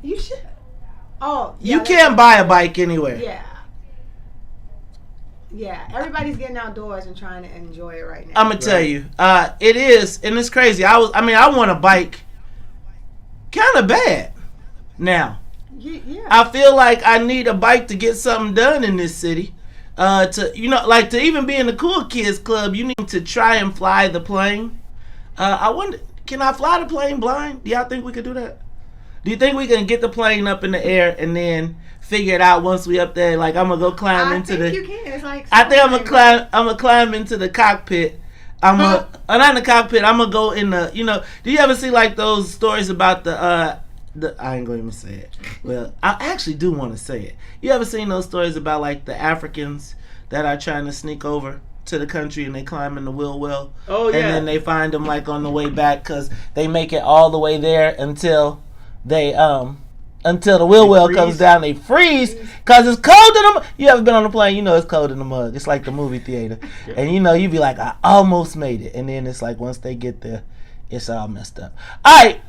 You should. Oh, yeah, you can't buy a bike anywhere. Yeah. Yeah, everybody's getting outdoors and trying to enjoy it right now. I'm gonna tell you, it is, and it's crazy. I want a bike, kind of bad. Now, Yeah. I feel like I need a bike to get something done in this city. To to even be in the cool kids club, you need to try and fly the plane. I wonder, can I fly the plane blind? Do y'all think we could do that? Do you think we can get the plane up in the air and then figure it out once we up there? Like I'm gonna go climb into the. I think you can. It's like. I think I'm gonna climb. I'm gonna climb into the cockpit. Not in the cockpit. I'm gonna go in the. Do you ever see like those stories about the? I ain't gonna even say it. Well, I actually do want to say it. You ever seen those stories about like the Africans that are trying to sneak over to the country and they climb in the wheel well? Oh yeah. And then they find them like on the way back because they make it all the way there until the wheel well comes down. They freeze because it's cold in them. You ever been on a plane? You know it's cold in the mug. It's like the movie theater, and you be like, I almost made it, and then it's like once they get there, it's all messed up. All right,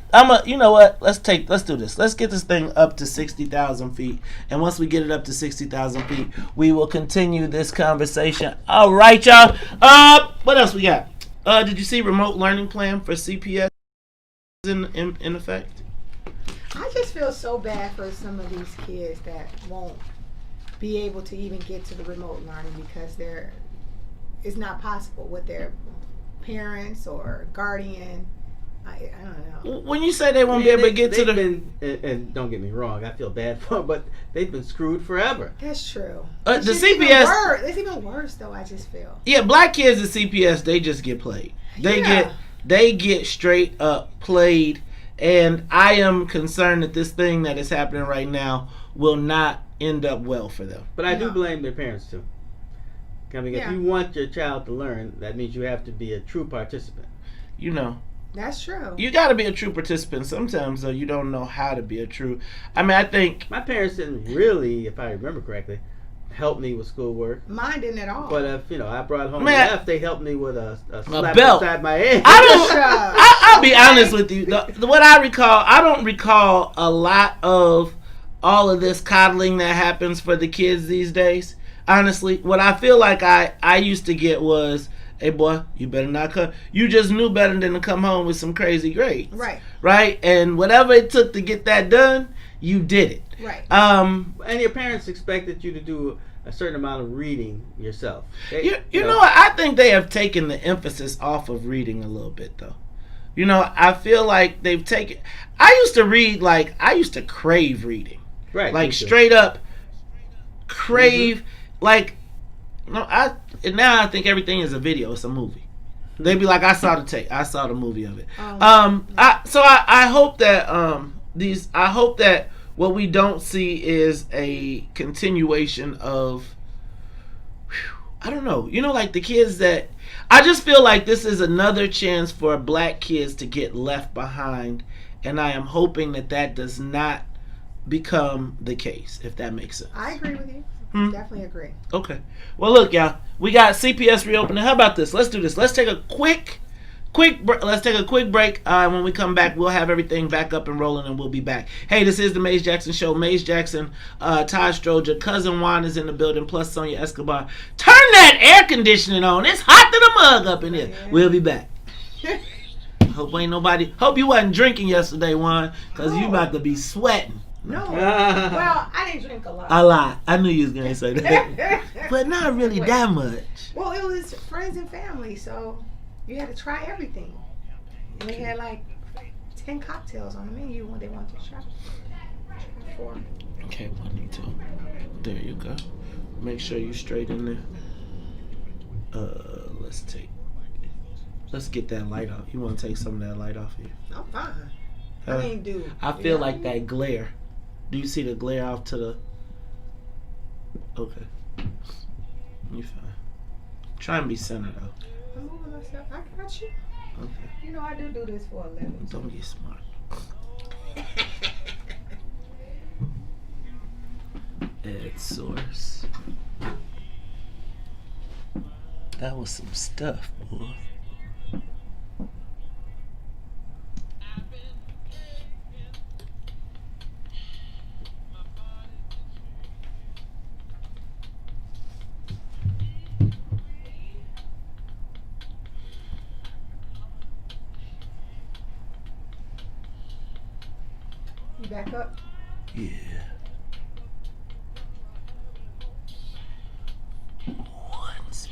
you know what? Let's do this. Let's get this thing up to 60,000 feet, and once we get it up to 60,000 feet, we will continue this conversation. All right, y'all. What else we got? Did you see remote learning plan for CPS in effect? I just feel so bad for some of these kids that won't be able to even get to the remote learning because it's not possible with their parents or guardian. I don't know. When you say they won't be able to get to the... and don't get me wrong, I feel bad for them, but they've been screwed forever. That's true. The CPS... It's even worse, though, I just feel. Yeah, black kids at CPS, they just get played. They get straight up played. And I am concerned that this thing that is happening right now will not end up well for them. But I do blame their parents too. I mean, if you want your child to learn, that means you have to be a true participant. That's true. You got to be a true participant. Sometimes, though, you don't know how to be a true... I think... My parents didn't really, if I remember correctly, help me with schoolwork. Mine didn't at all. But if I brought home F, they helped me with a slap belt inside my head. I'll be honest with you. What I recall, I don't recall a lot of all of this coddling that happens for the kids these days. Honestly, what I feel like I used to get was, hey boy, you better not come. You just knew better than to come home with some crazy grades. Right? And whatever it took to get that done, you did it. Right. And your parents expected you to do a certain amount of reading yourself. You know what? I think they have taken the emphasis off of reading a little bit, though. I feel like they've taken... I used to read, I used to crave reading. Right. Like, straight up crave... Mm-hmm. Now I think everything is a video. It's a movie. They'd be like, I saw the tape. I saw the movie of it. I hope that I hope that what we don't see is a continuation of, I don't know, like the kids that, I just feel like this is another chance for black kids to get left behind, and I am hoping that does not become the case, if that makes sense. I agree with you. Definitely agree. Okay. Well, look, y'all, we got CPS reopening. How about this? Let's do this. Let's take a quick break. When we come back, we'll have everything back up and rolling, and we'll be back. Hey, this is the Maze Jackson Show. Maze Jackson, Todd Stroger, Cousin Juan is in the building, plus Sonia Escobar. Turn that air conditioning on. It's hot to the mug up in here. Yeah. We'll be back. Hope you wasn't drinking yesterday, Juan, because you about to be sweating. No. Well, I didn't drink a lot. A lot. I knew you was going to say that. But not really that much. Well, it was friends and family, so you had to try everything. And they had 10 cocktails on the menu when they wanted to try 4. Okay, 1 and 2. There you go. Make sure you straight in there. Let's get that light off. You want to take some of that light off here? I'm fine. I feel like that glare. Do you see the glare off to the... Okay. You fine. Try and be centered, though. I'm moving myself. I got you. Okay. I do this for a living. Don't get smart. Ed Source. That was some stuff, boy. You back up? Yeah. Plus.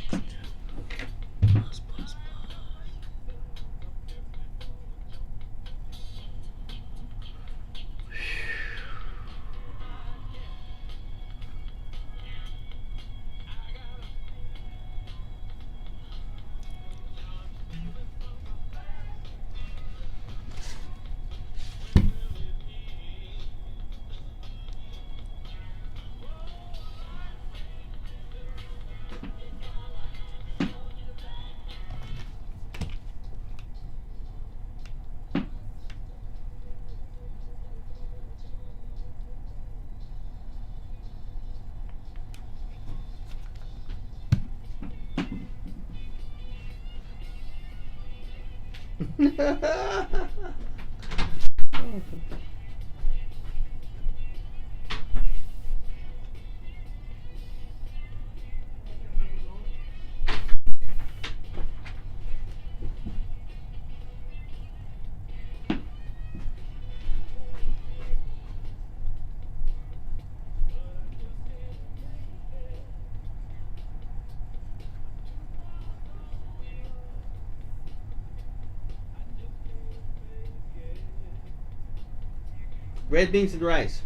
Red beans and rice.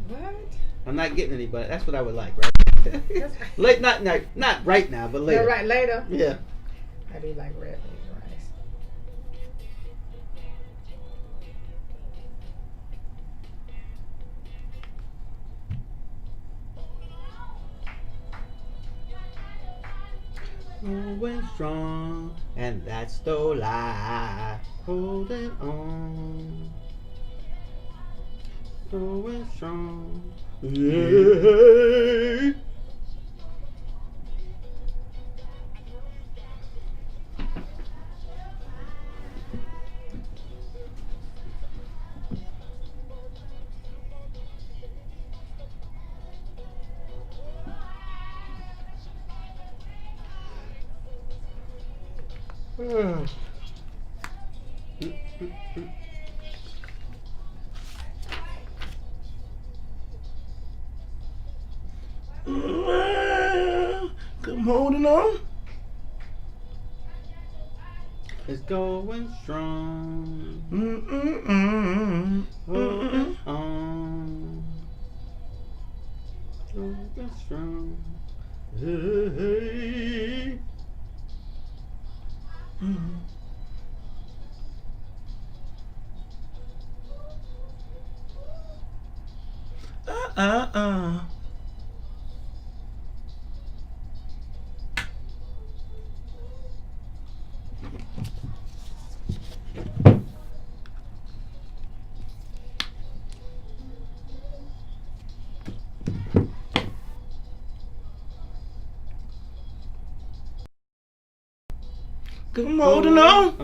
What? I'm not getting any, but that's what I would like, right? Late, not right now, but later. Yeah, right, later. Yeah. I do like red beans and rice. Going strong, and that's the lie. Holding on. Going strong. Yeah. I'm holding on. It's going strong. Holding on. Going strong. Hey. I'm holding on.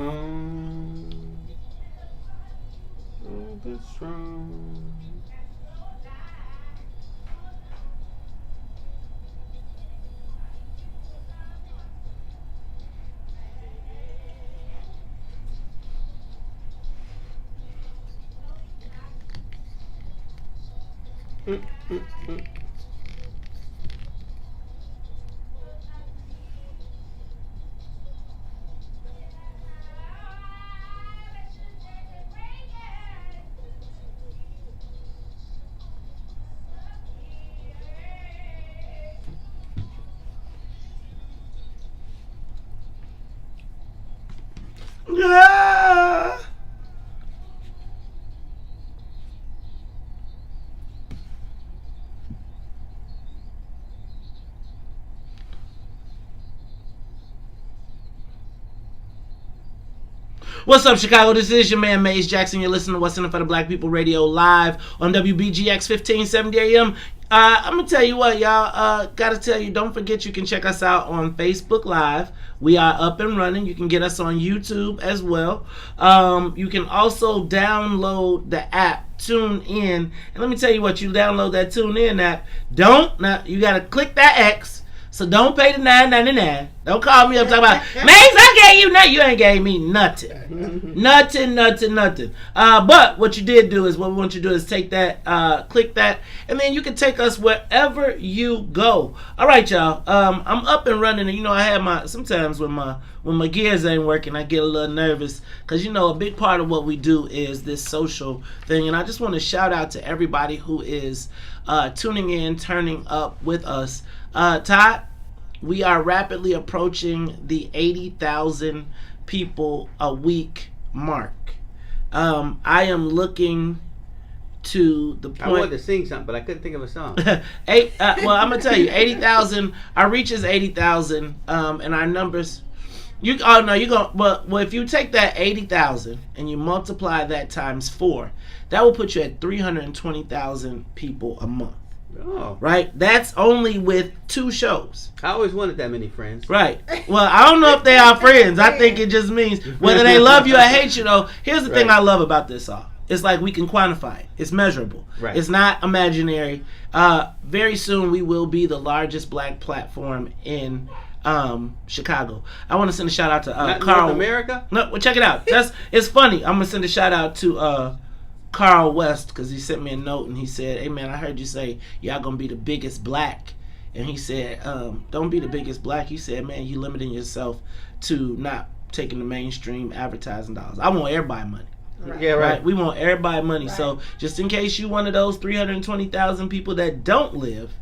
Holding strong. Yeah. What's up, Chicago? This is your man, Maze Jackson. You're listening to What's in It for the Black People Radio live on WBGX 1570 AM. I'm going to tell you what, y'all. Got to tell you, don't forget you can check us out on Facebook Live. We are up and running. You can get us on YouTube as well. You can also download the app, Tune In. And let me tell you what, you download that Tune In app. You got to click that X So don't pay the $9.99. Don't call me up talking about, Mace, I gave you nothing. You ain't gave me nothing. nothing. But what you did do is, what we want you to do is take that, click that, and then you can take us wherever you go. All right, y'all. I'm up and running, and I have sometimes when my gears ain't working, I get a little nervous because a big part of what we do is this social thing, and I just want to shout out to everybody who is tuning in, turning up with us. Todd, we are rapidly approaching the 80,000 people a week mark. I am looking to the point. I wanted to sing something, but I couldn't think of a song. Well, I'm gonna tell you, 80,000. Our reach is 80,000, and our numbers. Well, if you take that 80,000 and you multiply that times 4, that will put you at 320,000 people a month. Oh. Right? That's only with 2 shows. I always wanted that many friends. Right. Well, I don't know if they are friends. I think it just means whether they love you or hate you, though. Here's the thing I love about this all. It's like we can quantify it. It's measurable. Right. It's not imaginary. Very soon we will be the largest black platform in Chicago. I want to send a shout out to Carl. North America? No, well, check it out. It's funny. I'm gonna send a shout out to Carl West, because he sent me a note and he said, "Hey man, I heard you say y'all gonna be the biggest black," and he said, "Don't be the biggest black." He said, "Man, you limiting yourself to not taking the mainstream advertising dollars. I want everybody money." Right. Yeah, right. We want everybody money. Right. So just in case you one of those 320,000 people that don't live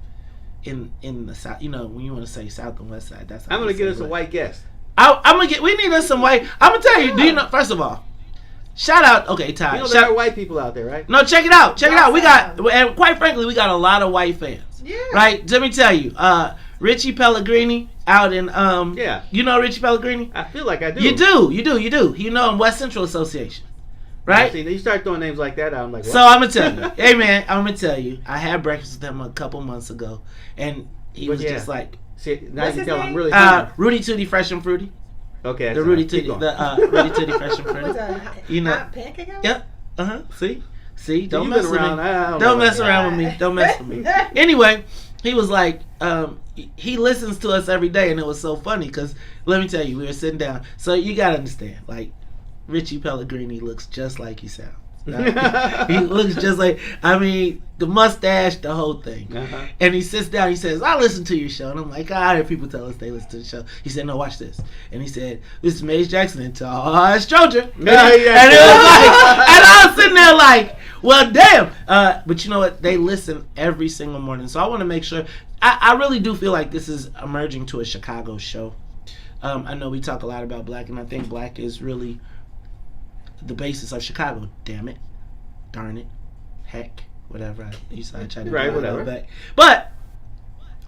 in the South, when you want to say South and West Side, that's how I'm gonna get us a white guest. We need us some white. I'm gonna tell you. Do you know? First of all, shout out. Okay, Todd. There are white people out there, right? No, check it out. We got, and quite frankly, we got a lot of white fans. Yeah. Right. Let me tell you, Richie Pellegrini out in You know Richie Pellegrini? I feel like I do. You do. You know him, West Central Association. Right? See, you start throwing names like that, I'm like, what? So I'm gonna tell you, hey man, I had breakfast with him a couple months ago, and he was just like, see, now what's you his tell name? I'm really hungry. Rudy Tooty Fresh and Fruity. Okay, The Rudy Tooty, Rudy Tooty Fresh and Fruity. What's that? Hot pancake house? Yep. See, don't You've mess been with around, me. I don't Don't know mess about around with me. Don't mess with me. Anyway, he was like, he listens to us every day, and it was so funny because let me tell you, we were sitting down. So you gotta understand, like, Richie Pellegrini looks just like he sounds. He looks just like, the mustache, the whole thing. Uh-huh. And he sits down, he says, "I listen to your show." And I'm like, I hear people tell us they listen to the show. He said, "No, watch this." And he said, "This is Mace Jackson and Todd Stroger." And it was like, and I was sitting there like, well, damn. But you know what? They listen every single morning. So I want to make sure, I really do feel like this is emerging to a Chicago show. I know we talk a lot about black, and I think black is really the basis of Chicago. Damn it, darn it, heck, whatever. I tried to right, whatever. Back. But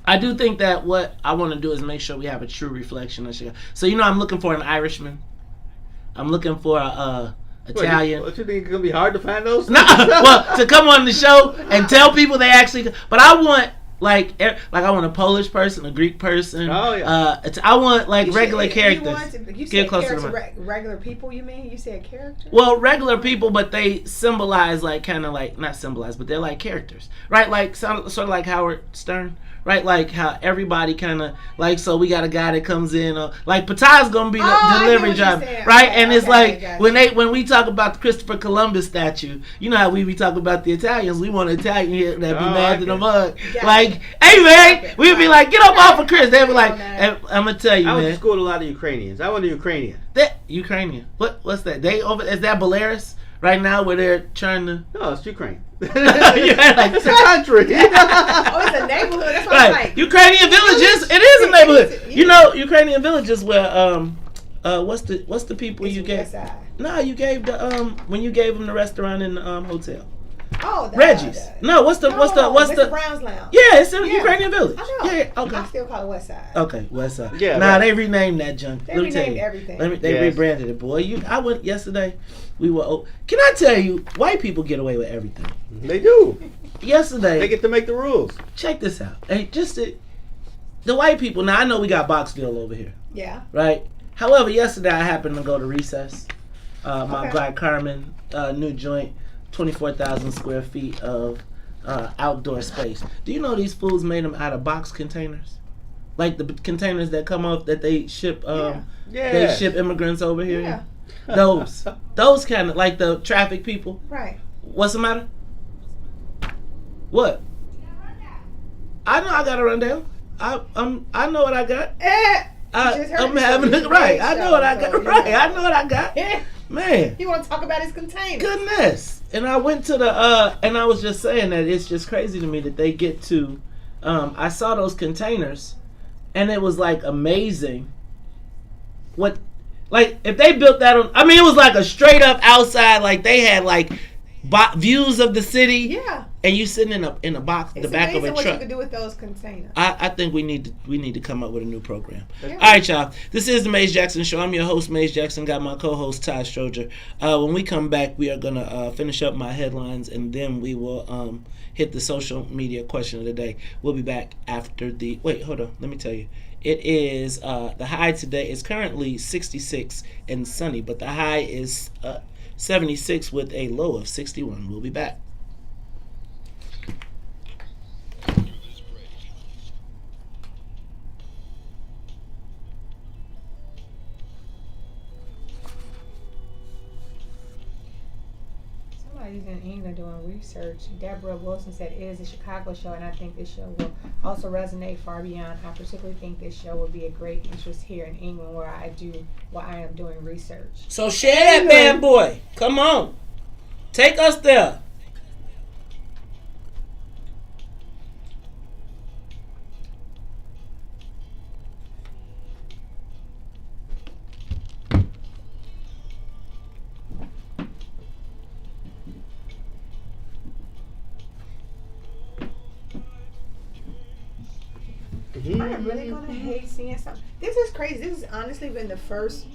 I do think that what I want to do is make sure we have a true reflection of Chicago. So I'm looking for an Irishman. I'm looking for a Italian. What you think it's gonna be hard to find those? No, well, to come on the show and tell people they actually. But I want. Like I want a Polish person, a Greek person. Oh yeah. I want regular characters. You said regular people. You mean you said characters? Well, regular people, but they symbolize not symbolize, but they're like characters, right? Like sort of like Howard Stern, right? Like how everybody kind of like. So we got a guy that comes in, like Patai's gonna be the delivery driver, right? Okay, and it's okay, like when we talk about the Christopher Columbus statue, you know how we be talking about the Italians. We want an Italian here that be mad to the mug, like, "Hey man," we'd be like, "Get up off of Chris." They'd be like, "I'm gonna tell you, I man." went to school with a lot of Ukrainians. I went to Ukrainian. That Ukrainian. What's that? Is that Belarus right now where they're trying to? No, it's Ukraine. It's a country. It's a neighborhood. That's what I'm like. Ukrainian villages. It is a neighborhood. You know, Ukrainian villages where what's the people you gave? No, you gave the when you gave them the restaurant in the hotel. Oh, Reggie's. No, what's the Mr. Brown's Lounge. Yeah, it's in Ukrainian village. I know. Yeah, okay. I still call it West Side. Okay, West Side. Yeah. Nah, they renamed that junk. They renamed everything. They rebranded it, boy. I went yesterday. We were. Can I tell you, white people get away with everything. They do. Yesterday, they get to make the rules. Check this out. Hey, the white people. Now I know we got Boxville over here. Yeah. Right. However, yesterday I happened to go to Recess. My guy Carmen, new joint. 24,000 square feet of outdoor space. Do you know these fools made them out of box containers? Like the containers that come off that they ship. Yeah. They ship immigrants over here. Yeah. Those kind of like the traffic people. Right. What's the matter? What? I know I got to run down. I know what I got. I'm having it right. I know what I got. Right. I know what I got. Man. You want to talk about his container? Goodness. And I went to the and I was just saying that it's just crazy to me that they get to I saw those containers and it was like amazing. What like if they built that on I mean it was like a straight up outside like they had like views of the city. Yeah. And you sitting in a box, the back of a truck. What you could do with those containers. I think we need to come up with a new program. Yeah. All right, y'all. This is the Maze Jackson Show. I'm your host, Maze Jackson. Got my co-host Todd Stroger. When we come back, we are gonna finish up my headlines, and then we will hit the social media question of the day. We'll be back after the. Wait, hold on. Let me tell you. It is the high today is currently 66 and sunny, but the high is 76 with a low of 61. We'll be back. Somebody's in England doing research. Deborah Wilson said it is a Chicago show, and I think this show will also resonate far beyond. I particularly think this show will be a great interest here in England, where I am doing research. So share that bad boy. Come on, take us there. I'm really gonna hate seeing something. This is crazy. This has honestly been the first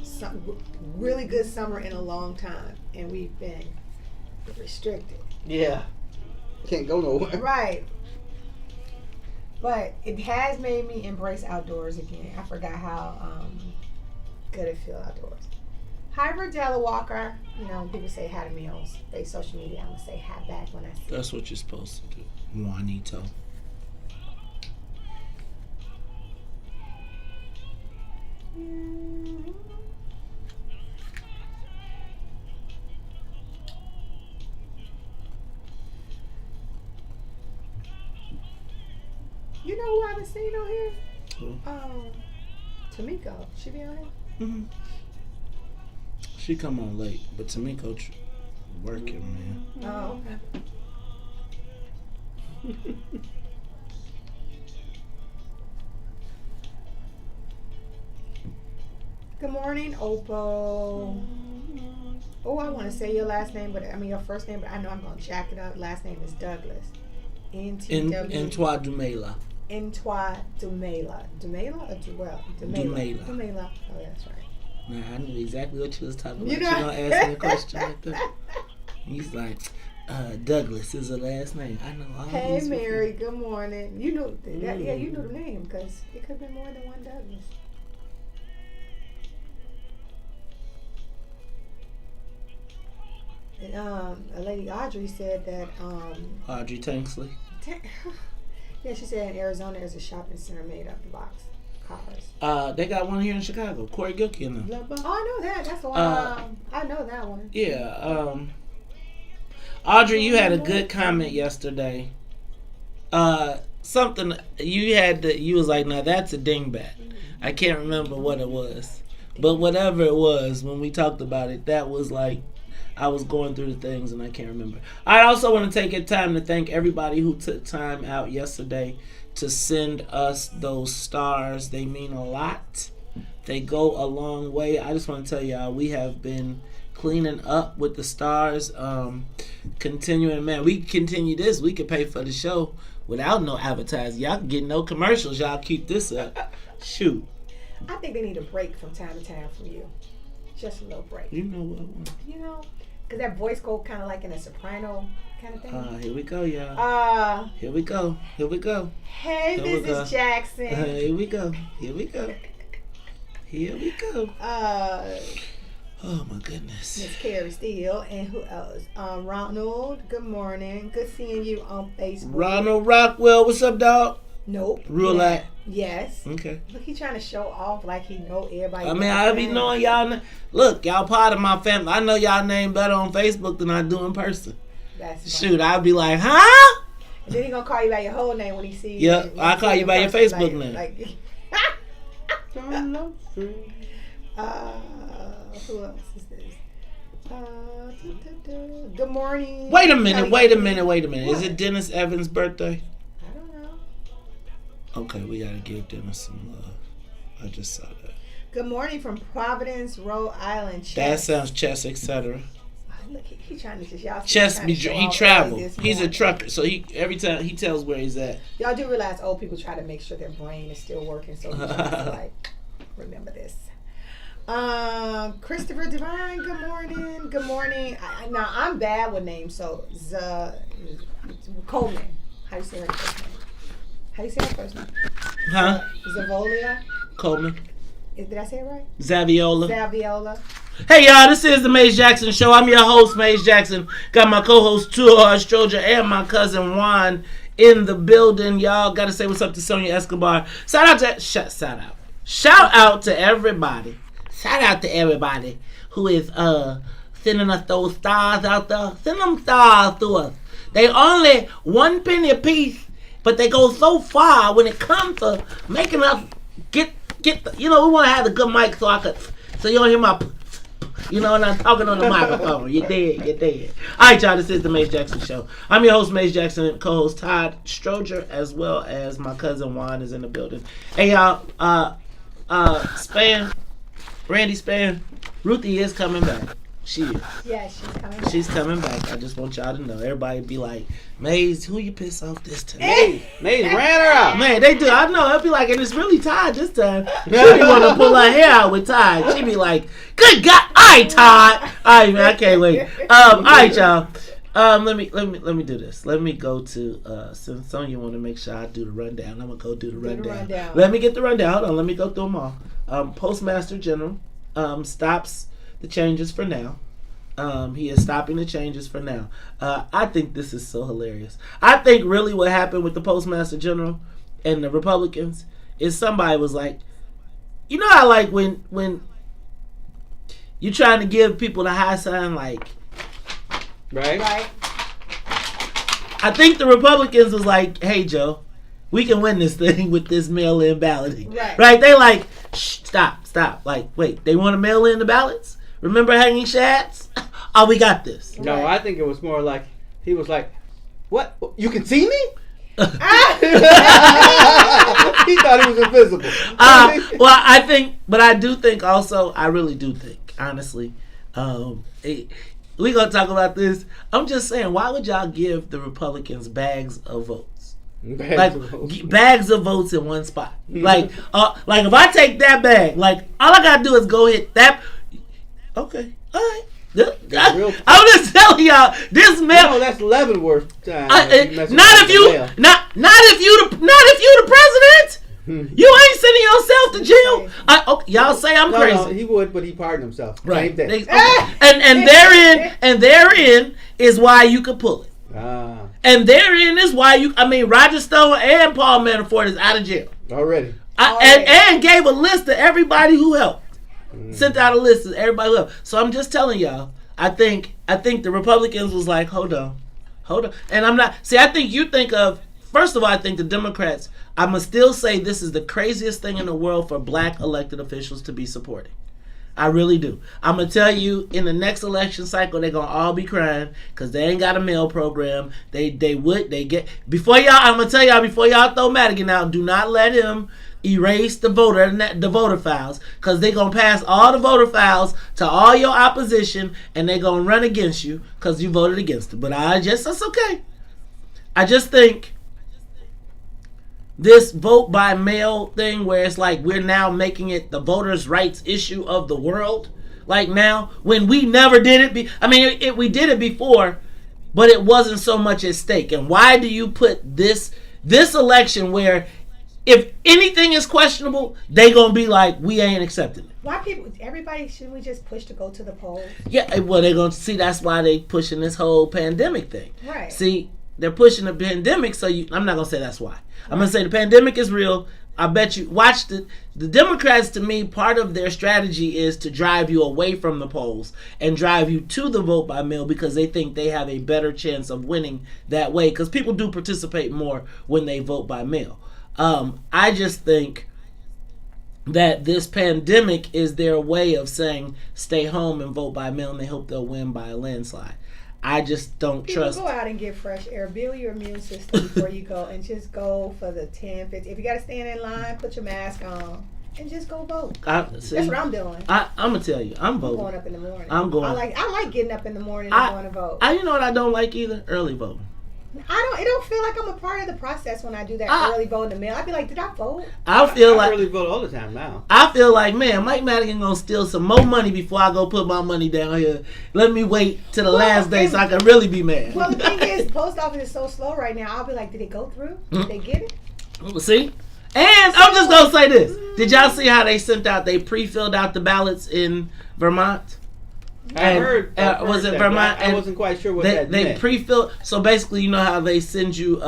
really good summer in a long time, and we've been restricted. Yeah. Can't go nowhere. Right. But it has made me embrace outdoors again. I forgot how good it feels outdoors. Hi, Verdella Walker. You know, people say hi to me on social media. I'm gonna say hi back when I see. That's what you're supposed to do, Juanito. You know who I haven't seen on here? Who? Tamiko. She be on here? Mm-hmm. She come on late, but Tamiko working, man. Oh, okay. Good morning, Opal. Oh, I want to say your last name, your first name, but I know I'm going to jack it up. Last name is Douglas. Entwa Dumela. Entwa Dumela. Dumela or Duel? Dumela. Dumela. Oh, that's right. Nah, I knew exactly what you was talking about. You know? You gonna ask me a question like that? He's like, Douglas is her last name. I know all Hey, these Mary. Good morning. You knew that? Yeah, you knew the name because it could have been more than one Douglas. And, a lady Audrey said that Audrey Tanksley. Yeah, she said in Arizona there's a shopping center made up of box cars. They got one here in Chicago. Corey Gilkey in them. Oh, I know that. That's the one. I know that one. Yeah. Audrey, you had a good comment yesterday. Something you was like, now that's a dingbat. I can't remember what it was, but whatever it was, when we talked about it, that was like. I was going through the things and I can't remember. I also want to take a time to thank everybody who took time out yesterday to send us those stars. They mean a lot. They go a long way. I just want to tell y'all, we have been cleaning up with the stars. Continuing, man, we continue this. We could pay for the show without no advertising. Y'all can get no commercials. Y'all keep this up. Shoot. I think they need a break from time to time from you. Just a little break. You know what? You know, because that voice go kind of like in a soprano kind of thing. Here we go, y'all. Here we go. Here we go. Hey, Mrs. Jackson. Here we go. Here we go. Here we go. Oh my goodness. Miss Carrie Steele, and who else? Ronald. Good morning. Good seeing you on Facebook. Ronald Rockwell, what's up, dog? Nope. Roulette. Yes. Okay. Look, he trying to show off like he know everybody. I mean, I be knowing y'all. Look, y'all part of my family. I know y'all name better on Facebook than I do in person. That's Shoot, I'd be like, huh? And then he gonna call you by your whole name when he sees you. Yep, I call you by your Facebook name. Who else is this? Good morning. Wait a minute. What? Is it Dennis Evans' birthday? I don't know. Okay, we gotta give Dennis some love. I just saw that. Good morning from Providence, Rhode Island. That sounds chess, etc. Look, he trying to just y'all. Chess, he travels. He's a trucker, so he every time he tells where he's at. Y'all do realize old people try to make sure their brain is still working, so he's like, remember this. Christopher Divine, good morning. Good morning. Now I'm bad with names, so Coleman. How you say her first name? How you say her first name? Huh? Zavolia. Coleman. Did I say it right? Zaviola. Hey y'all, this is the Maze Jackson Show. I'm your host, Maze Jackson. Got my co-host Todd, Stroger, and my cousin Juan in the building. Y'all gotta say what's up to Sonia Escobar. Shout out to everybody. Shout out to everybody who is sending us those stars out there. Send them stars to us. They only 1 penny a piece, but they go so far when it comes to making us get the, we want to have a good mic so you don't hear my, and I'm talking on the microphone. You're dead. All right, y'all, this is the Maze Jackson Show. I'm your host, Maze Jackson, and co-host Todd Stroger, as well as my cousin Juan is in the building. Hey, y'all, Randy Span, Ruthie is coming back. She is. Yeah, she's coming back. I just want y'all to know. Everybody be like, Maze, who you piss off this time? Maze ran her out. Man, they do. I know. I'll be like, and it's really Todd this time. She be want to pull her hair out with Todd. She be like, good God. All right, Todd. All right, man. I can't wait. All right, y'all. Let me do this. Let me go to since Sonia want to make sure I do the rundown. I'm gonna go do the rundown. Let me get the rundown. Hold on. Let me go through them all. Postmaster General stops the changes for now. He is stopping the changes for now. I think this is so hilarious. I think really what happened with the Postmaster General and the Republicans is somebody was like, how like when you're trying to give people the high sign, like, right. I think the Republicans was like, hey Joe, we can win this thing with this mail-in balloting. Right? They like, shh, stop. Like, wait, they want to mail in the ballots? Remember hanging shads? Oh, we got this. No, I think it was more like, he was like, what? You can see me? He thought he was invisible. Well, I do think also, I really do think, honestly, we gonna talk about this. I'm just saying, why would y'all give the Republicans bags of votes? Bags of votes in one spot. Like if I take that bag, like all I gotta do is go hit that. Okay, all right. I'm just telling y'all, this mail. No, that's Leavenworth time. Not if you the president. You ain't sending yourself to jail. Y'all say I'm crazy. No, he would, but he pardoned himself. Right. And therein is why you could pull it. And therein is why Roger Stone and Paul Manafort is out of jail already. And gave a list of everybody who helped. Sent out a list of everybody who helped. So I'm just telling y'all, I think the Republicans was like, hold on. And I'm not, I think you think of, first of all, I think the Democrats, I must still say this is the craziest thing in the world for black elected officials to be supporting. I really do. I'm going to tell you, in the next election cycle, they're going to all be crying because they ain't got a mail program. I'm going to tell y'all, before y'all throw Madigan out, do not let him erase the voter files, because they're going to pass all the voter files to all your opposition and they're going to run against you because you voted against it. But that's okay. I just think this vote by mail thing where it's like we're now making it the voters' rights issue of the world. Like now, when we never did it. We did it before, but it wasn't so much at stake. And why do you put this election where if anything is questionable, they gonna be like, we ain't accepting it? Why everybody, shouldn't we just push to go to the polls? Yeah, well, they're gonna see that's why they pushing this whole pandemic thing. Right. See, they're pushing the pandemic. So I'm not gonna say that's why. I'm gonna say the pandemic is real. I bet you watch the Democrats. To me, part of their strategy is to drive you away from the polls and drive you to the vote by mail because they think they have a better chance of winning that way. Because people do participate more when they vote by mail. I just think that this pandemic is their way of saying stay home and vote by mail, and they hope they'll win by a landslide. I just don't trust. Go out and get fresh air. Build your immune system before you go, and just go for the 10, 15. If you got to stand in line, put your mask on, and just go vote. That's what I'm doing. I'm gonna tell you, I'm voting. I'm going up in the morning. I like getting up in the morning and going to vote. You know what I don't like either? Early voting. It don't feel like I'm a part of the process when I do that early vote in the mail. I'd be like, did I vote? I early vote all the time now. I feel like, man, Mike Madigan gonna steal some more money before I go put my money down here. Let me wait till the last day so I can really be mad. Well, the thing is, post office is so slow right now. I'll be like, did it go through? Did they get it? See? And I'm just gonna say this. Did y'all see how they pre-filled out the ballots in Vermont? I heard was it Vermont? I wasn't quite sure what that they meant. pre-filled. So basically, you know how they send you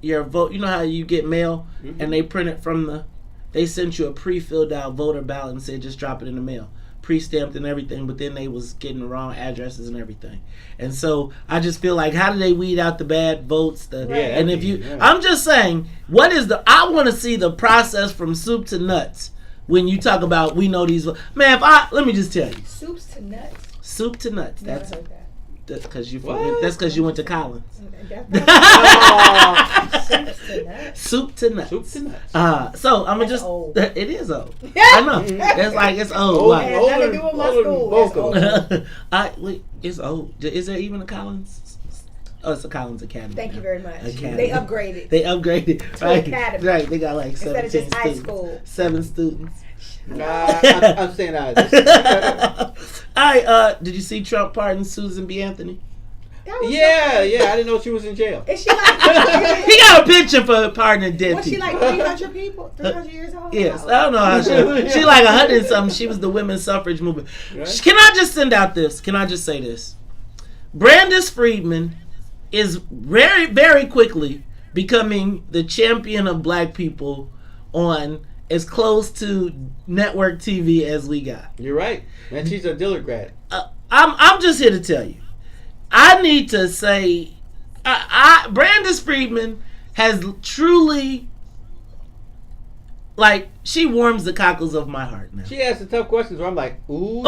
your vote. You know how you get mail and they print it from they sent you a pre-filled out voter ballot and said just drop it in the mail, pre-stamped and everything. But then they was getting the wrong addresses and everything. And so I just feel like, how do they weed out the bad votes? And if you, I'm just saying, I want to see the process from soup to nuts. When you talk about, we know these, man. Let me just tell you, soups to nuts. Soup to nuts. That's because you. That's because you went to Collins. Soup to nuts. Soup to nuts. So I'm just. Old. It is old. I know. It's old. Nothing to do with my school. It's old. Is there even a Collins? Oh, it's a Collins Academy. Thank you very much. Academy. They upgraded. Right. Academy. Right. They got like 17 instead of just high students. school. 7 students. I'm saying All right. Did you see Trump pardon Susan B. Anthony? Yeah. I didn't know she was in jail. Is she like? He got a pension for pardoning dead people. Was she like 300 people? 300 years old? Yes. I don't know how she like 100 and something. She was the women's suffrage movement. Right. Can I just send out this? Can I just say this? Brandis Friedman is very, very quickly becoming the champion of black people on as close to network TV as we got. You're right. And she's a Dillard grad. I'm just here to tell you. I need to say, Brandis Friedman has truly, like, she warms the cockles of my heart now. She asks the tough questions where I'm like, ooh.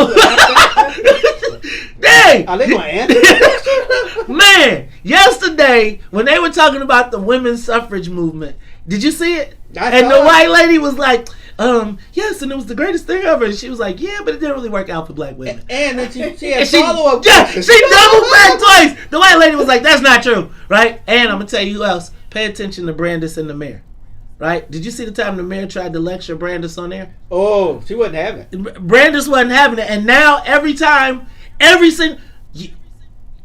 Dang! Are they going to answer? Man, yesterday, when they were talking about the women's suffrage movement, did you see it? And the white lady was like, yes, and it was the greatest thing ever. And she was like, yeah, but it didn't really work out for black women. And then she had follow-up. Yeah, she double back twice. The white lady was like, that's not true, right? And I'm going to tell you who else. Pay attention to Brandis and the mayor, right? Did you see the time the mayor tried to lecture Brandis on there? Oh, she wasn't having it. Brandis wasn't having it. And now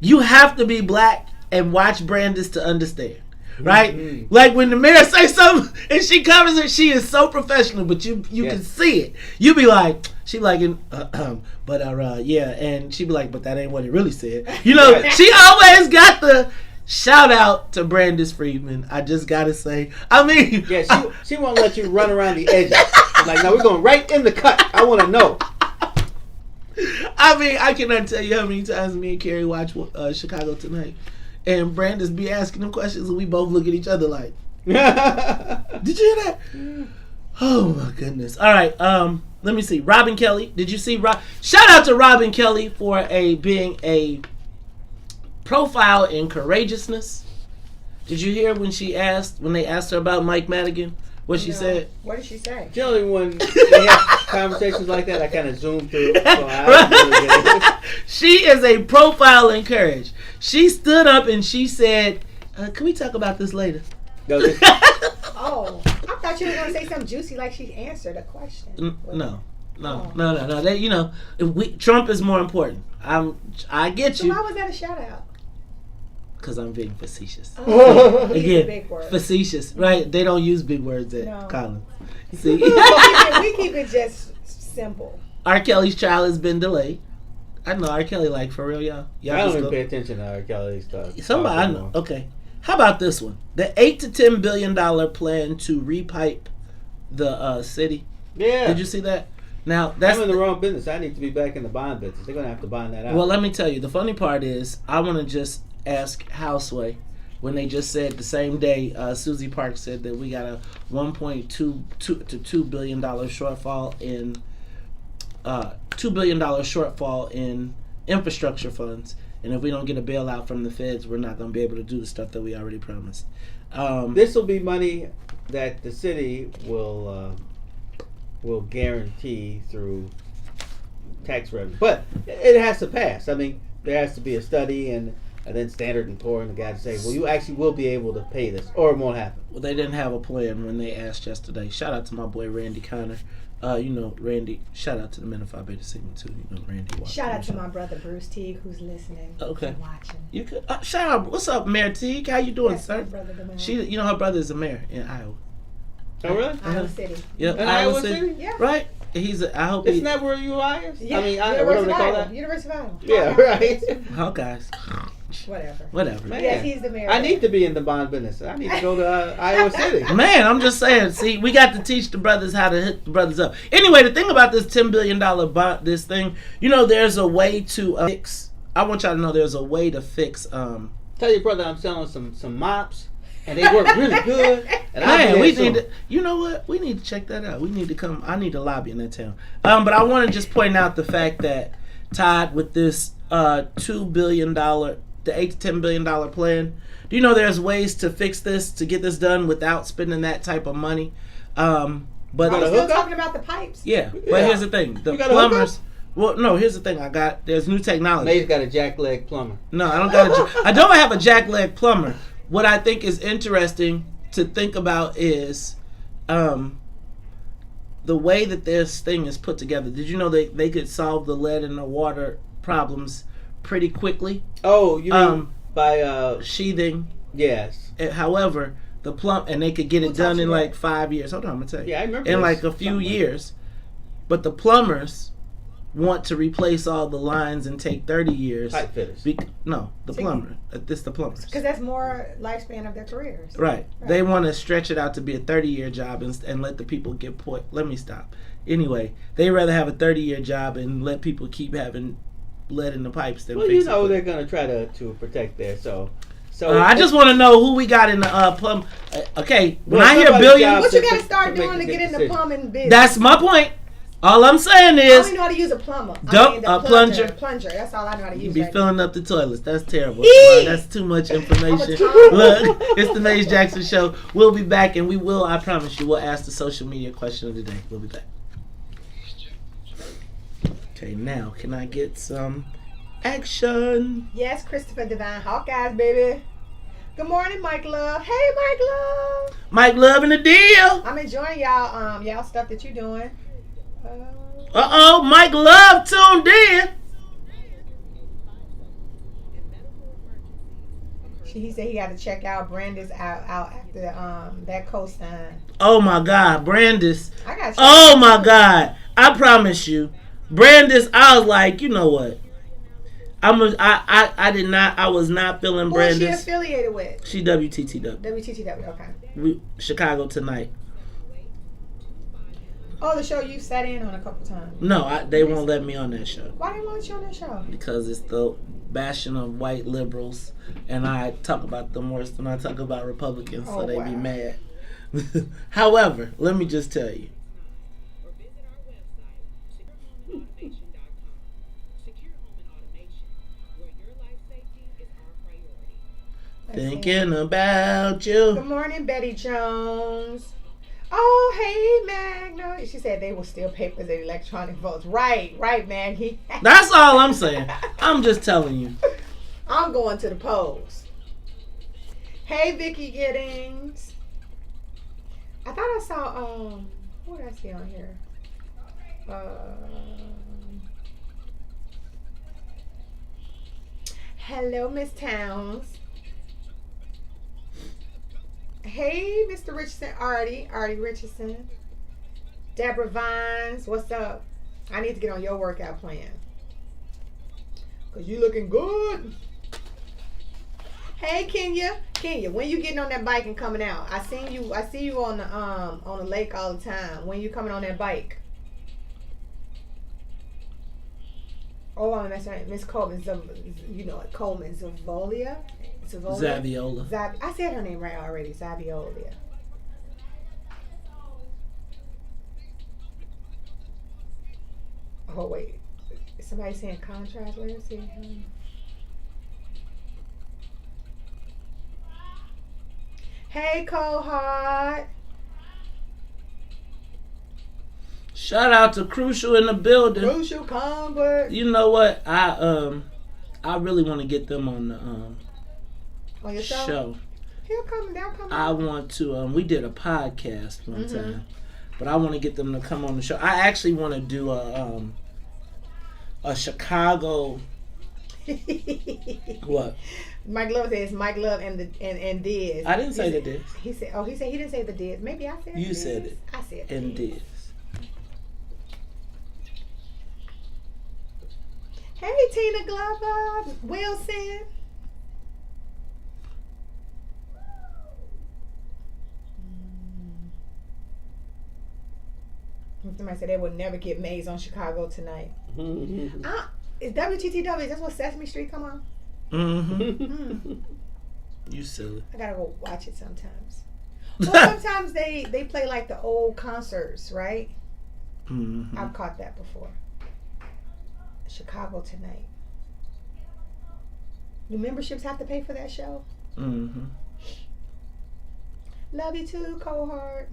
you have to be black and watch Brandis to understand. Right? Mm-hmm. Like when the mayor says something and she covers it, she is so professional, but you can see it. You be like, she like, yeah, and she be like, but that ain't what it really said. You know, she always got the shout out to Brandis Friedman. I just gotta say, I mean, yeah, she won't let you run around the edges. Like, no, we're going right in the cut. I want to know. I mean, I cannot tell you how many times me and Carrie watch Chicago Tonight. And Brandis be asking them questions, and we both look at each other like, "Did you hear that?" Oh my goodness! All right, let me see. Robin Kelly, did you see? Shout out to Robin Kelly for being a profile in courageousness. Did you hear when they asked her about Mike Madigan? What she said? What did she say? Generally, when they have conversations like that, I kind of zoom through. So she is a profile in courage. She stood up and she said, "Can we talk about this later?" Oh, I thought you were going to say something juicy, like she answered a question. No. They, Trump is more important. I get you. So why was that a shout out? Because I'm being facetious. Oh, again, big word. Facetious, right? They don't use big words at Collins. See, we keep it just simple. R. Kelly's trial has been delayed. I know R. Kelly, like, for real, y'all. I don't even pay attention to R. Kelly stuff. Somebody I know. Okay. How about this one? The $8 to $10 billion plan to repipe the city. Yeah. Did you see that? Now that's I'm in the wrong business. I need to be back in the bond business. They're gonna have to bond that out. Well, let me tell you. The funny part is, I want to just ask Houseway when they just said the same day. Susie Park said that we got a $1.2 to $2 billion shortfall in $2 billion shortfall in infrastructure funds, and if we don't get a bailout from the feds, we're not going to be able to do the stuff that we already promised. This will be money that the city will guarantee through tax revenue, but it has to pass. I mean, there has to be a study, and then Standard and Poor and the guys say, well, you actually will be able to pay this, or it won't happen. Well, they didn't have a plan when they asked yesterday. Shout out to my boy Randy Connor. Randy. Shout out to the Men of Phi Beta Sigma too. Randy. Shout out to my brother Bruce Teague, who's listening. Okay. And watching. You could shout out. What's up, Mayor Teague? How you doing, That's sir? my brother, the man. Her brother is a mayor in Iowa. Oh, really? Iowa City. Yep. In Iowa City? Yeah. Right. I hope. Isn't that where you are? Yeah. I mean, University what do they of call Iowa. that? University of Iowa. Yeah, right. Hawkeyes. Whatever. Man, Yes, he's the mayor. I need to be in the bond business. I need to go to Iowa City. Man, I'm just saying. See, we got to teach the brothers how to hit the brothers up. Anyway, the thing about this $10 billion bond, this thing, there's a way to fix. I want y'all to know there's a way to fix. Tell your brother I'm selling some mops, and they work really good. And Man, we need to. You know what? We need to check that out. We need to come. I need to lobby in that town. But I want to just point out the fact that Todd, with this $2 billion. The $8 to $10 billion plan. Do you know there's ways to fix this, to get this done without spending that type of money? But we're still talking about the pipes. Yeah, but here's the thing: the plumbers. Well, no. Here's the thing: there's new technology. May's got a jackleg plumber. No, I don't got. I don't have a jackleg plumber. What I think is interesting to think about is, the way that this thing is put together. Did you know they could solve the lead and the water problems pretty quickly? Oh, you mean by sheathing? Yes. However, and they could get it done in like 5 years. Hold on, I'm gonna tell you. Yeah, I remember. In like a few years, but the plumbers want to replace all the lines and take 30 years. Pipe fitters. The plumber. This the plumbers. Because that's more lifespan of their careers. Right. They want to stretch it out to be a 30-year job and let the people get Let me stop. Anyway, they rather have a 30-year job and let people keep having lead in the pipes than fix it. They're gonna try to protect there. So I just want to know who we got in the plum. Okay, when Well, I hear billion, what you gotta start doing to get in the decision. plumbing business? That's my point. All I'm saying I is, only know how to use a plumber. plunger. Plunger. That's all I know how to use. you be right filling up the toilets. That's terrible. Eee! That's too much information. I'm a Look, it's the Maze Jackson Show. We'll be back, and I promise you, we'll ask the social media question of the day. We'll be back. Okay, now can I get some action? Yes, Christopher Divine Hawkeyes, baby. Good morning, Mike Love. Hey, Mike Love. Mike Love in the deal. I'm enjoying y'all stuff that you're doing. Mike Love tuned in. He said he got to check out Brandis out after that co-sign. Oh my God, Brandis. I got. Oh my God, I promise you, Brandis. I was like, you know what? I was not feeling Who Brandis. Who is she affiliated with? She WTTW. WTTW. Okay. Chicago Tonight. Oh, the show you sat in on a couple times. No, they won't let me on that show. Why didn't want you on that show? Because it's the bashing of white liberals, and I talk about them worse than I talk about Republicans, so they be mad. However, let me just tell you. Thinking about you. Good morning, Betty Jones. Oh, hey, Magno. She said they will steal papers and electronic votes. Right, Maggie. That's all I'm saying. I'm just telling you. I'm going to the polls. Hey, Vicky Giddings. I thought I saw, what did I see on here? Hello, Miss Towns. Hey, Mr. Richardson, Artie Richardson. Deborah Vines, what's up? I need to get on your workout plan. Because you looking good. Hey Kenya, when you getting on that bike and coming out? I see you on the lake all the time. When you coming on that bike? Oh, I'm sorry, Miss Coleman, you know it, Coleman Zavolia, Zaviola. I said her name right already, Zaviola. Oh wait, is somebody saying contrast? Where is it? Hey, Cohart. Shout out to Crucial in the building. Crucial Convert. You know what? I really want to get them on the on your show. They'll come. I want to. We did a podcast one time, but I want to get them to come on the show. I actually want to do a Chicago. What? Mike Love says Mike Love and Diz. I didn't say the Diz. He said he didn't say the Diz. Maybe I said. You said it. I said and Diz. Hey, Tina Glover, Wilson. Somebody said they would never get Maze on Chicago tonight. It's WTTW. That's what Sesame Street come on. You silly. I gotta go watch it sometimes. Well, sometimes they play like the old concerts, right? I've caught that before. Chicago tonight. Do memberships have to pay for that show? Love you too, Cohort.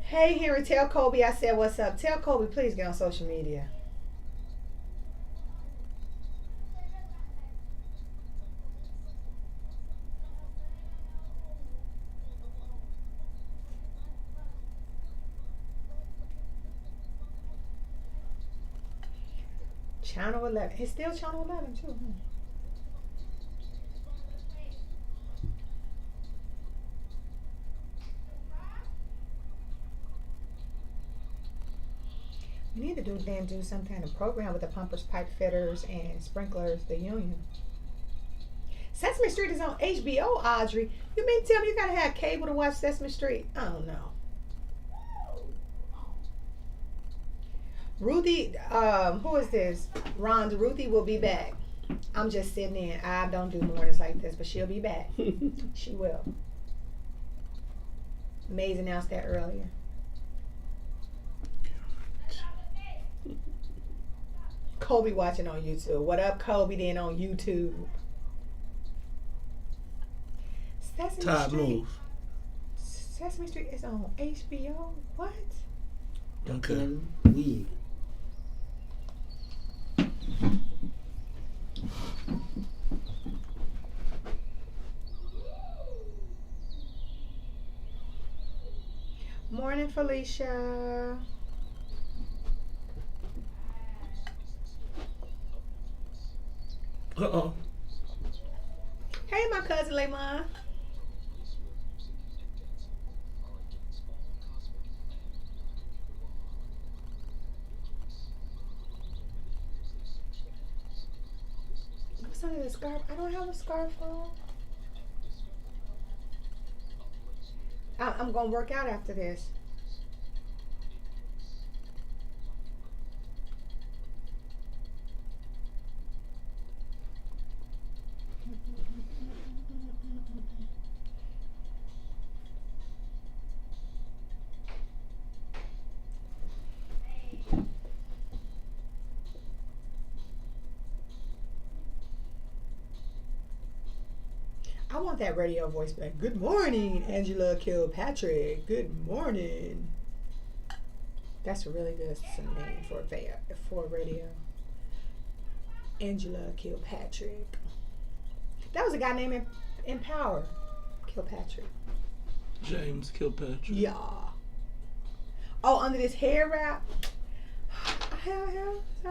Hey, Henry, tell Kobe I said what's up. Tell Kobe, please get on social media. Channel 11. It's still Channel 11 too. We need to do some kind of program with the pumpers, pipe fitters, and sprinklers, the union. Sesame Street is on HBO, Audrey. You mean to tell me you gotta have cable to watch Sesame Street? I don't know. Ruthie, who is this? Ron's Ruthie will be back. I'm just sitting in. I don't do mornings like this, but she'll be back. She will. Maze announced that earlier. Kobe watching on YouTube. What up, Kobe? Then on YouTube. Sesame Todd, Street. move. Sesame Street is on HBO. What? Okay. We. Morning, Felicia. Uh-oh. Hey, my cousin Layman. What's under the scarf? I don't have a scarf on. I'm gonna work out after this. I want that radio voice back. Good morning, Angela Kilpatrick. Good morning. That's a really good name for radio. Angela Kilpatrick. That was a guy named in Power. Kilpatrick. James Kilpatrick. Yeah. Oh, under this hair wrap. I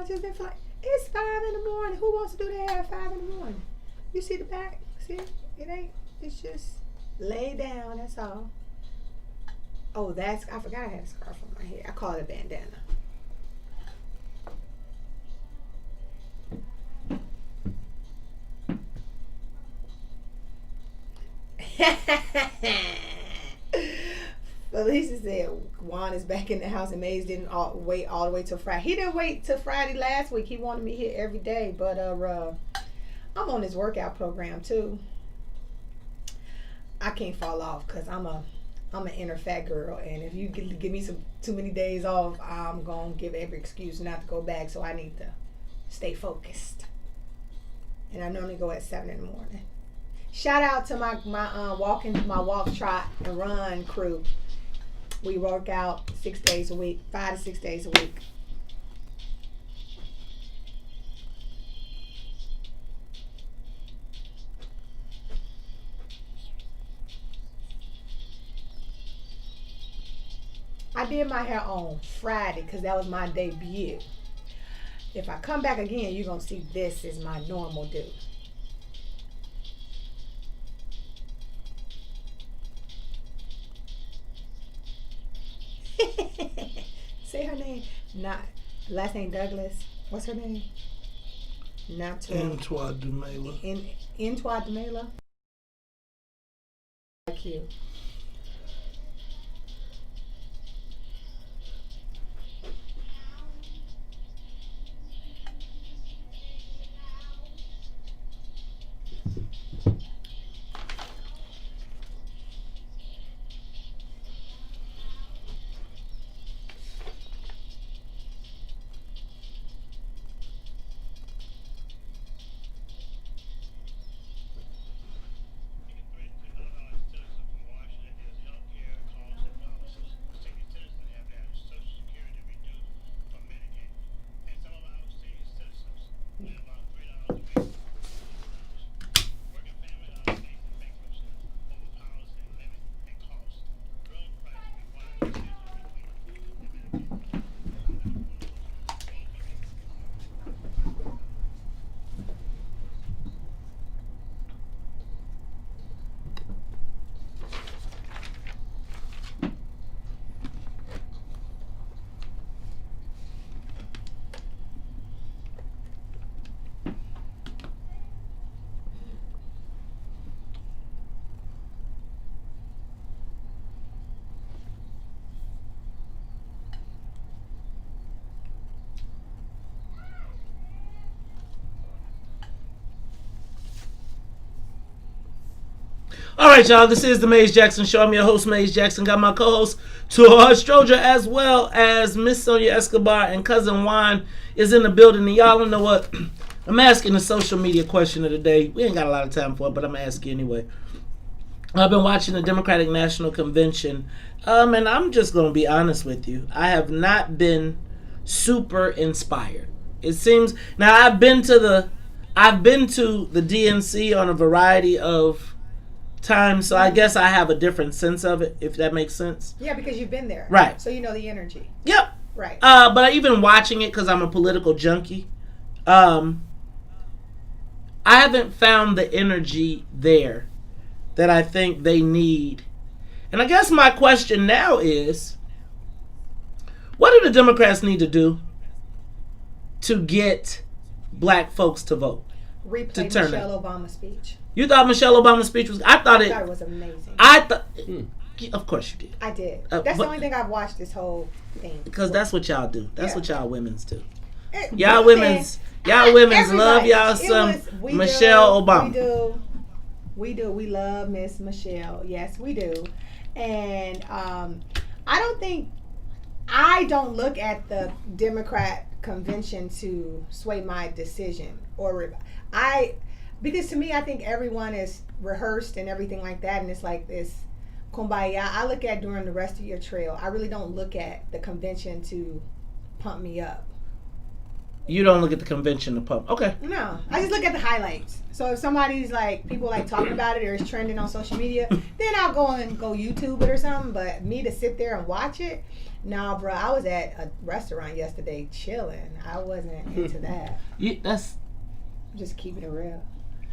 just been like, it's 5 in the morning. Who wants to do the hair at 5 in the morning? You see the back? See? It ain't. It's just lay down. That's all. Oh, I forgot I had a scarf on my head. I call it a bandana. Felicia said Juan is back in the house and Maze didn't wait all the way till Friday. He didn't wait till Friday last week. He wanted me here every day, but I'm on his workout program too. I can't fall off because I'm an inner fat girl, and if you give me too many days off, I'm gonna give every excuse not to go back. So I need to stay focused. And I normally go at 7 in the morning. Shout out to my walk, trot, and run crew. We work out 6 days a week, 5 to 6 days a week. I did my hair on Friday because that was my debut. If I come back again, you're going to see this is my normal do. Say her name. Not last name Douglas. What's her name? Not Antoine Dumela. Antoine Dumela. Like you. All right, y'all. This is the Maze Jackson Show. I'm your host, Maze Jackson. Got my co-host, Todd Stroger, as well as Miss Sonia Escobar, and Cousin Juan is in the building. And y'all know what? I'm asking the social media question of the day. We ain't got a lot of time for it, but I'm going to ask you anyway. I've been watching the Democratic National Convention, and I'm just going to be honest with you. I have not been super inspired. It seems now I've been to the DNC on a variety of times, so I guess I have a different sense of it, if that makes sense. Yeah, because you've been there. Right. So you know the energy. Yep. Right. But even watching it, because I'm a political junkie, I haven't found the energy there that I think they need. And I guess my question now is, what do the Democrats need to do to get black folks to vote? Replay Michelle Obama's speech. You thought Michelle Obama's speech was... I thought it was amazing. Of course you did. I did. That's the only thing I've watched this whole thing. Because that's what y'all do. That's what y'all women's do. Y'all women's love y'all some Michelle Obama. We do. We love Miss Michelle. Yes, we do. And I don't look at the Democrat convention to sway my decision because to me, I think everyone is rehearsed and everything like that, and it's like this kumbaya. I look at during the rest of your trail. I really don't look at the convention to pump me up. You don't look at the convention to pump. Okay. No, I just look at the highlights. So if somebody's people talking about it or it's trending on social media, then I'll go YouTube it or something. But me to sit there and watch it, no, bro. I was at a restaurant yesterday chilling. I wasn't into that. That's just keeping it real.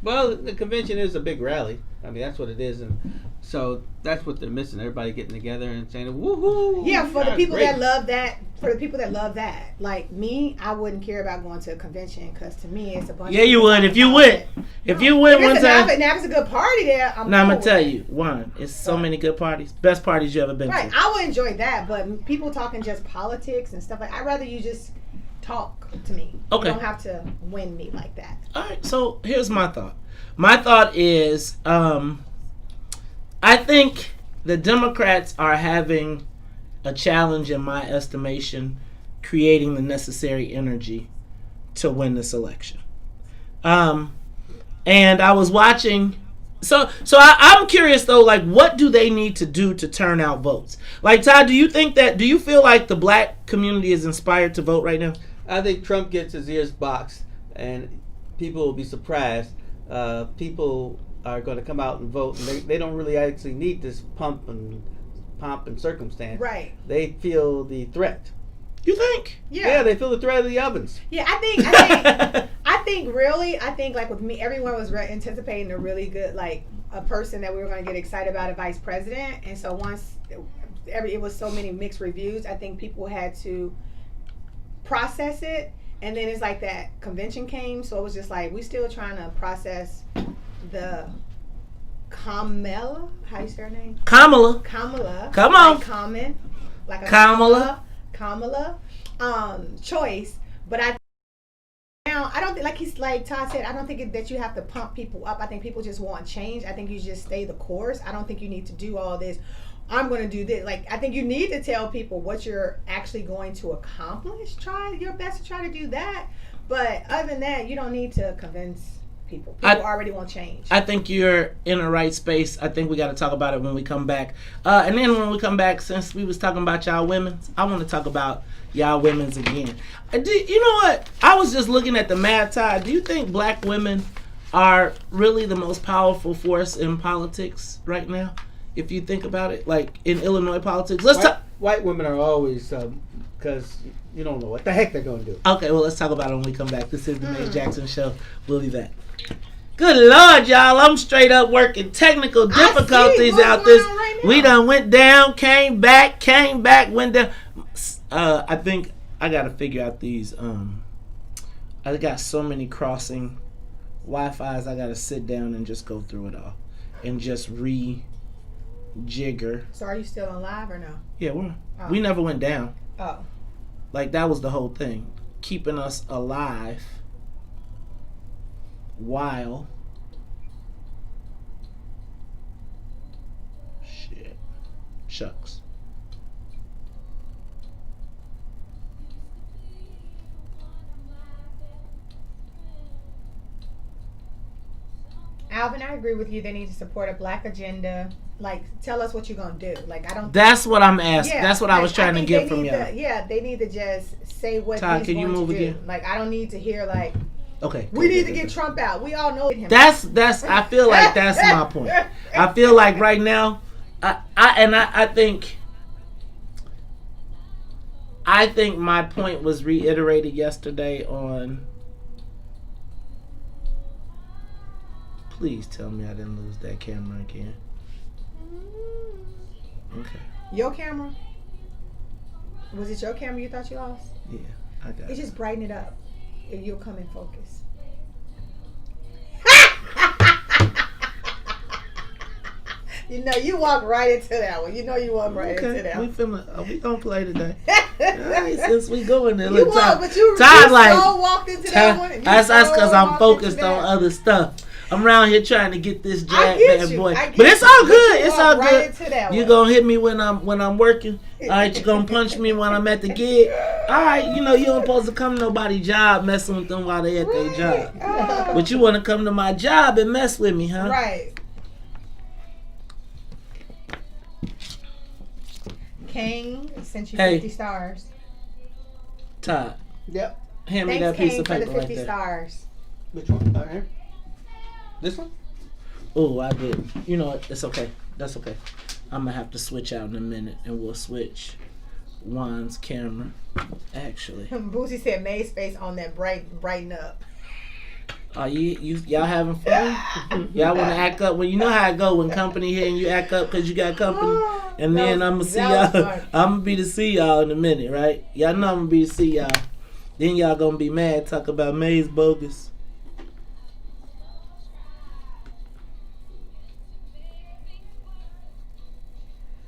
Well, the convention is a big rally. I mean, that's what it is. And So that's what they're missing. Everybody getting together and saying, "Woohoo!" Yeah, for the God, people great. that love that. For the people that love that, like me, I wouldn't care about going to a convention because to me it's a bunch. Yeah, of you people would talking if you about went. it. If No. you went one If it's time. now if it's a good party there, I'm. Now I'm cool gonna tell with you, one, it's so Right. many good parties. Best parties you ever been Right, to. I would enjoy that, but people talking just politics and stuff like I'd rather you just talk to me. Okay. You don't have to win me like that. All right, so here's my thought. My thought is, I think the Democrats are having a challenge, in my estimation, creating the necessary energy to win this election. And I was watching. I'm curious though, like, what do they need to do to turn out votes? Like, Todd, do you feel like the black community is inspired to vote right now? I think Trump gets his ears boxed, and people will be surprised. People are going to come out and vote, and they don't really actually need this pomp and circumstance. Right. They feel the threat. You think? Yeah, they feel the threat of the ovens. Yeah, I think like with me, everyone was anticipating a really good, like a person that we were going to get excited about, a vice president. And so once it was so many mixed reviews, I think people had to process it. And then it's like that convention came, so it was just like we still trying to process the Kamala. How you say her name? Kamala. Come on. Like common. Like a Kamala. Choice. But I don't think, like Todd said, I don't think that you have to pump people up. I think people just want change. I think you just stay the course. I don't think you need to do all this. I'm going to do this. Like, I think you need to tell people what you're actually going to accomplish. Try your best to try to do that. But other than that, you don't need to convince people. People already want change. I think you're in the right space. I think we got to talk about it when we come back. And then when we come back, since we was talking about y'all women's, I want to talk about y'all women's again. You know what? I was just looking at the math, Todd. Do you think black women are really the most powerful force in politics right now? If you think about it, like in Illinois politics, White women are always, because you don't know what the heck they're going to do. Okay, well, let's talk about it when we come back. This is the Mae Jackson Show. We'll be back. Good Lord, y'all. I'm straight up working technical difficulties out this. Right, we done went down, came back, went down. I think I got to figure out these. I got so many crossing Wi-Fi's. I got to sit down and just go through it all and just jigger. So are you still on live or no? Yeah, we never went down. Oh. Like, that was the whole thing. Keeping us alive while... Shucks. Alvin, I agree with you. They need to support a black agenda. Like, tell us what you're gonna do. Like, I don't. That's what I'm asking. Yeah, that's what I was trying to think get from y'all. Yeah, they need to just say what Todd, he's can you going move to do. again? Like, I don't need to hear like, Okay. we need to get Trump out. We all know him. That's. I feel like that's my point. I feel like right now, I think my point was reiterated yesterday on. Please tell me I didn't lose that camera again. Okay. Your camera? Was it your camera you thought you lost? Yeah, I got It's it. just brighten it up. And you'll come in focus. You know, you walk right into that one. You know you walk right into that one. We gonna play today. Alright, since we going there. You Look, walk, Todd, but you Todd like so walked into that one. That's because I'm walked focused into on that. other stuff. I'm around here trying to get this I jack get bad you. boy. I get But it's you. all But good. you It's walk all right good. into that You one. gonna hit me when I'm working. Alright, you gonna punch me when I'm at the gig. Alright, you know you don't supposed to come to nobody's job messing with them while they at their job. But you wanna come to my job and mess with me, huh? Right. King sent you 50 stars. Todd, Yep. hand me Thanks, that piece King, of for the paper right 50 there. stars. Which one? Right here? This one? Oh, I did. You know what? It's okay. That's okay. I'm gonna have to switch out in a minute, and we'll switch Juan's camera. Actually, Boosie said May's face on that brighten up. Are y'all having fun? Y'all want to act up when you know how it go when company here and you act up because you got company, and then I'm gonna see y'all. I'm gonna be to see y'all in a minute, right? Y'all know I'm gonna be to see y'all. Then y'all gonna be mad, talk about May's bogus.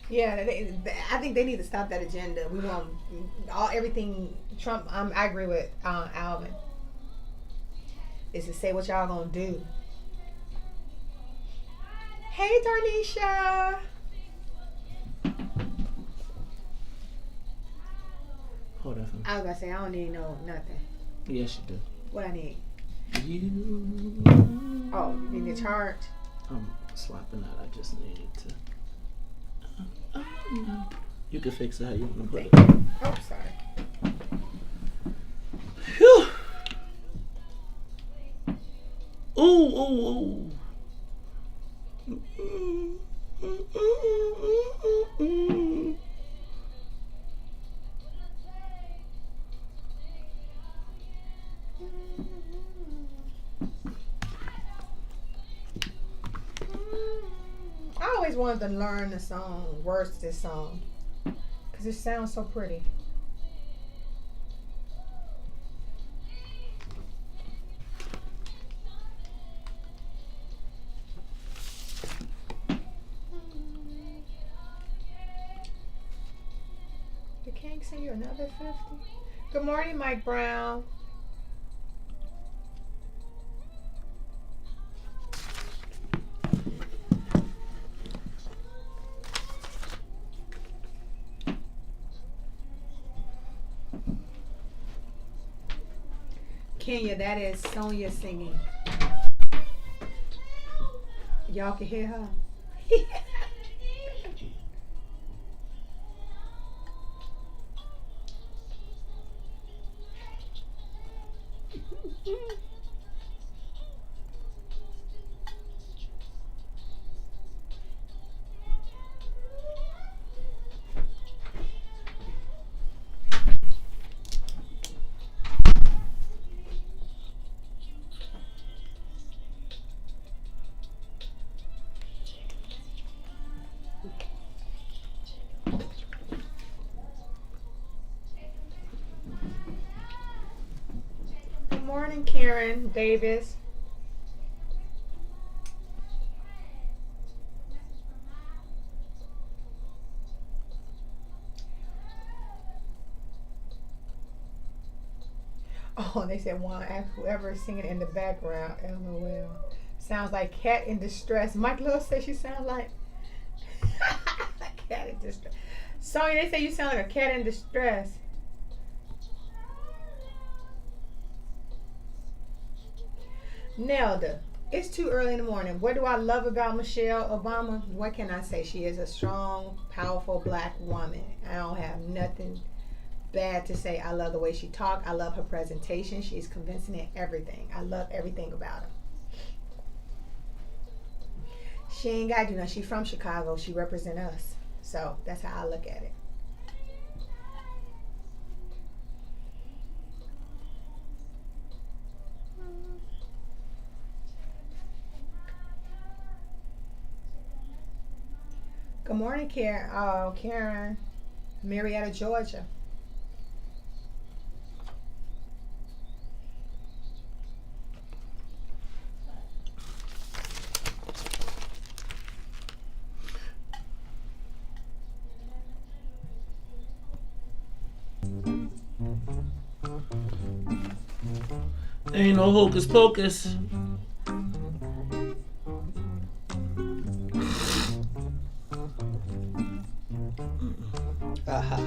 Yeah, I think they need to stop that agenda. We want everything Trump. I agree with Alvin. Is to say what y'all gonna do. Hey, Darnisha. Hold on. I was gonna say I don't need nothing. Yes, you do. What I need? You. Oh, you need to charge. I'm swapping out. I just need to. You can fix it how you want to put it. Oh, sorry. Whew. Ooh. I always wanted to learn the song, words to this song, because it sounds so pretty. The King sing you another 50? Good morning, Mike Brown. Kenya, that is Sonia singing. Y'all can hear her. Good morning, Karen Davis. Oh, they said one. Whoever is singing in the background, LOL. Sounds like cat in distress. Mike Lewis said she sounds like a cat in distress. Sonia, they say you sound like a cat in distress. Nelda, it's too early in the morning. What do I love about Michelle Obama? What can I say? She is a strong, powerful black woman. I don't have nothing bad to say. I love the way she talks. I love her presentation. She's convincing in everything. I love everything about her. She ain't got to do nothing. She's from Chicago. She represents us. So that's how I look at it. Good morning, Karen. Oh, Karen. Marietta, Georgia. Ain't no hocus pocus. Aha.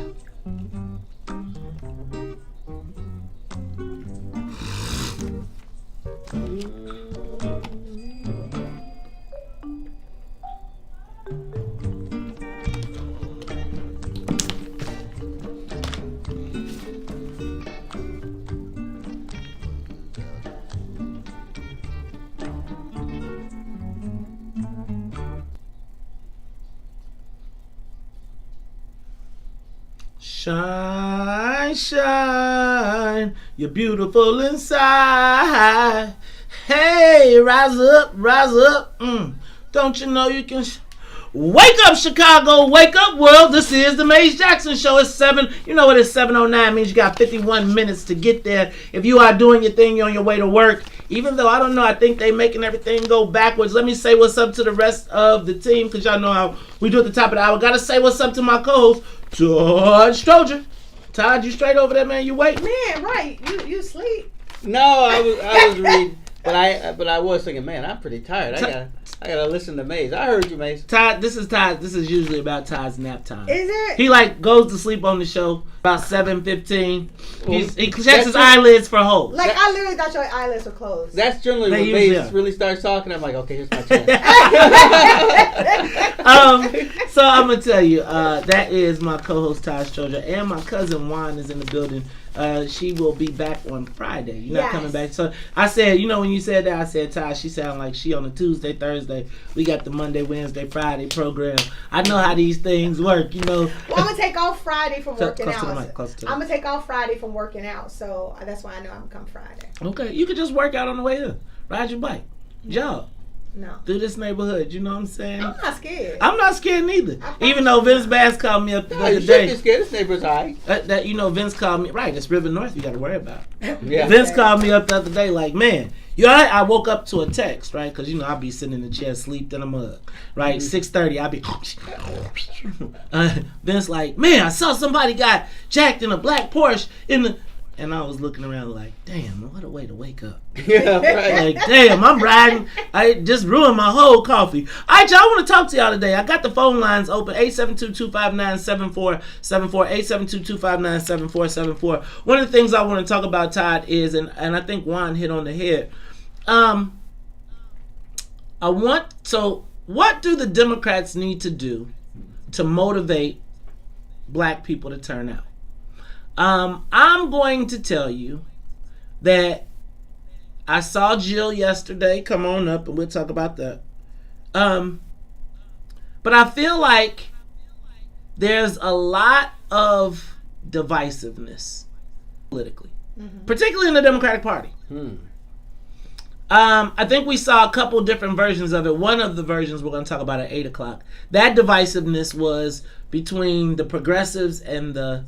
Shine, shine, you're beautiful inside. Hey, rise up, rise up. Don't you know you can... Wake up, Chicago. Wake up, world. This is the Maze Jackson Show. It's 7. You know what it's 7:09 means. You got 51 minutes to get there. If you are doing your thing, you're on your way to work. Even though, I don't know, I think they making everything go backwards. Let me say what's up to the rest of the team, because y'all know how we do at the top of the hour. Got to say what's up to my co-host, Todd Stroger. Todd, you straight over there, man? You wait? Man, right. You sleep. No, I was reading, but I was thinking, man, I'm pretty tired. I gotta listen to Maze. I heard you, Maze. Todd, this is Todd. This is usually about Todd's nap time. Is it? He goes to sleep on the show about 7:15. He checks his eyelids for hope. Like, I literally thought your eyelids were closed. That's generally when Maze really starts talking. I'm like, okay, here's my chance. So I'm gonna tell you, that is my co-host Todd Stroger, and my cousin Juan is in the building. She will be back on Friday. You're not coming back. So I said, when you said that, I said, Todd, she sound like she on a Tuesday, Thursday. We got the Monday, Wednesday, Friday program. I know how these things work, Well, I'm going to take off Friday from working out. I'm going to take off Friday from working out. So that's why I know I'm going to come Friday. Okay. You could just work out on the way here. Ride your bike. Jog. No. Through this neighborhood, you know what I'm saying? I'm not scared. I'm not scared neither. Even though Vince Bass called me up the other day. You should be scared. This neighbor's all right. Vince called me. Right, it's River North you got to worry about. Yeah. Vince called me up the other day like, man, you all right? I woke up to a text, right? Because, I'll be sitting in the chair, sleep in a mug. Right? 6:30, I'll be... Vince like, man, I saw somebody got jacked in a black Porsche in the... And I was looking around like, damn, what a way to wake up. Yeah, right. Like, damn, I'm riding. I just ruined my whole coffee. All right, y'all, I want to talk to y'all today. I got the phone lines open, 872-259-7474, 872-259-7474. One of the things I want to talk about, Todd, is, and I think Juan hit on the head, what do the Democrats need to do to motivate black people to turn out? I'm going to tell you that I saw Jill yesterday. Come on up and we'll talk about that. But I feel like there's a lot of divisiveness politically, particularly in the Democratic Party. I think we saw a couple different versions of it. One of the versions we're going to talk about at 8 o'clock. That divisiveness was between the progressives and the...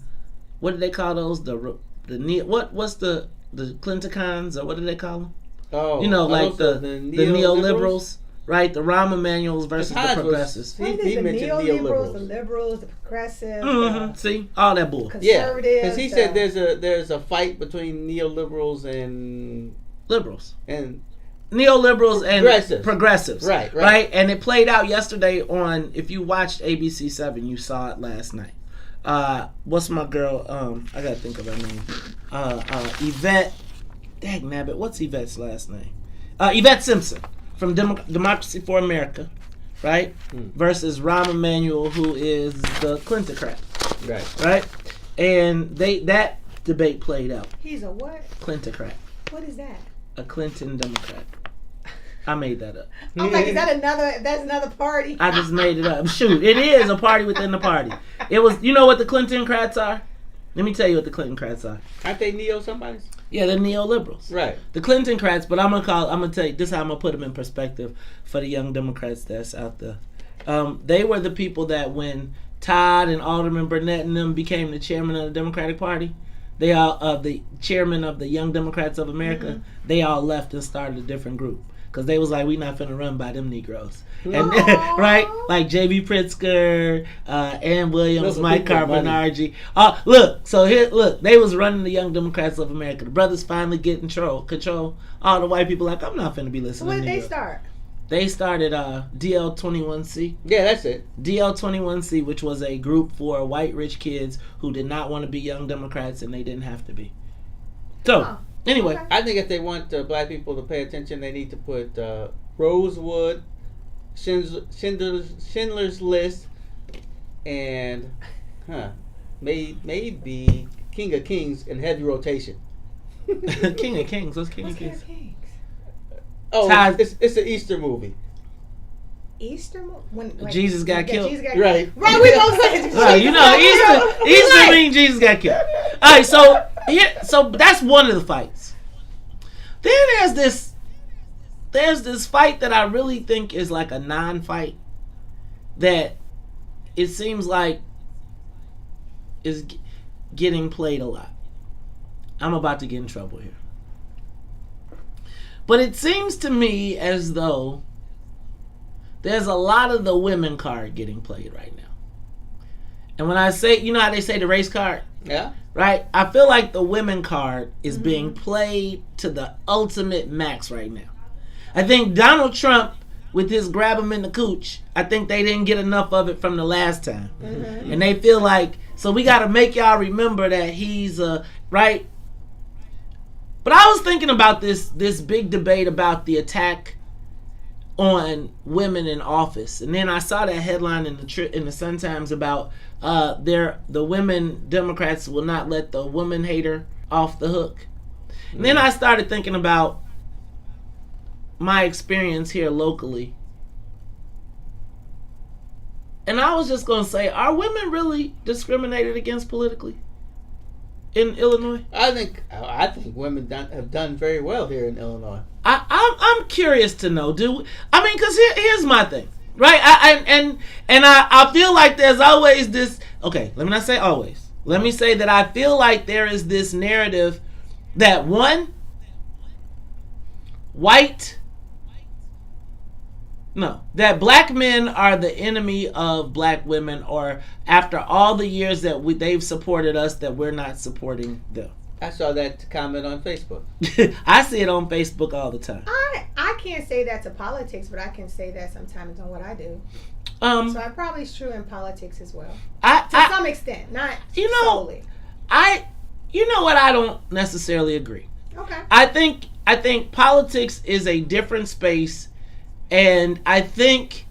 What do they call those? What's the Clinticons, or what do they call them? Oh, like the neoliberals, right? The Rahm Emanuels versus the progressives. He mentioned neoliberals, the liberals, the progressives. See, all that bull. Conservatives. Yeah, because he said there's a fight between neoliberals and liberals and neoliberals and progressives. Right. And it played out yesterday on. If you watched ABC 7, you saw it last night. What's my girl? I gotta think of her name. Yvette. Dagnabbit. What's Yvette's last name? Yvette Simpson from Democracy for America, right? Versus Rahm Emanuel, who is the Clintocrat. Right. And that debate played out. He's a what? Clintocrat. What is that? A Clinton Democrat. I made that up. I'm like, that's another party? I just made it up. Shoot, it is a party within the party. It was, you know what the Clinton-crats are? Let me tell you what the Clinton-crats are. Aren't they neo-somebodies? Yeah, they're neoliberals. Right. The Clinton-crats, but I'm going to tell you, this is how I'm going to put them in perspective for the young Democrats that's out there. They were the people that when Todd and Alderman Burnett and them became the chairman of the Democratic Party, they all, the chairman of the Young Democrats of America, they all left and started a different group. Because they was like, we not finna run by them Negroes. And right? Like J.B. Pritzker, Ann Williams, Mike Carbonargi. Look, they was running the Young Democrats of America. The brothers finally get control. All the white people like, I'm not finna be listening so what to did they Negroes. start? They started DL21C. Yeah, that's it. DL21C, which was a group for white rich kids who did not want to be Young Democrats, and they didn't have to be. So... Anyway, okay. I think if they want black people to pay attention, they need to put Rosewood, Schindler's List, and maybe King of Kings in heavy rotation. King of Kings. What's King of Kings? Oh, it's an Easter movie. Easter when Jesus got killed. Right. Right, we both said Easter means Jesus got killed. All right, so that's one of the fights. Then there's this there's this fight that I really think is like a non-fight that it seems like is getting played a lot. I'm about to get in trouble here. But it seems to me as though there's a lot of the women card getting played right now. And when I say, you know how they say the race card? Yeah. Right? I feel like the women card is being played to the ultimate max right now. I think Donald Trump, with his grab him in the cooch, I think they didn't get enough of it from the last time. And they feel like, so we got to make y'all remember that he's, right? But I was thinking about this big debate about the attack on women in office, and then I saw that headline in the Sun Times about the women Democrats will not let the woman hater off the hook. And then I started thinking about my experience here locally, and I was just going to say, are women really discriminated against politically in Illinois? I think women have done very well here in Illinois. I'm curious to know. Because here's my thing, right? I feel like there's always this. Okay, let me not say always. Let me say that I feel like there is this narrative that that black men are the enemy of black women, or after all the years that they've supported us, that we're not supporting them. I saw that comment on Facebook. I see it on Facebook all the time. I can't say that to politics, but I can say that sometimes on what I do. So I probably is true in politics as well. To some extent, not solely. You know what? I don't necessarily agree. Okay. I think politics is a different space, and I think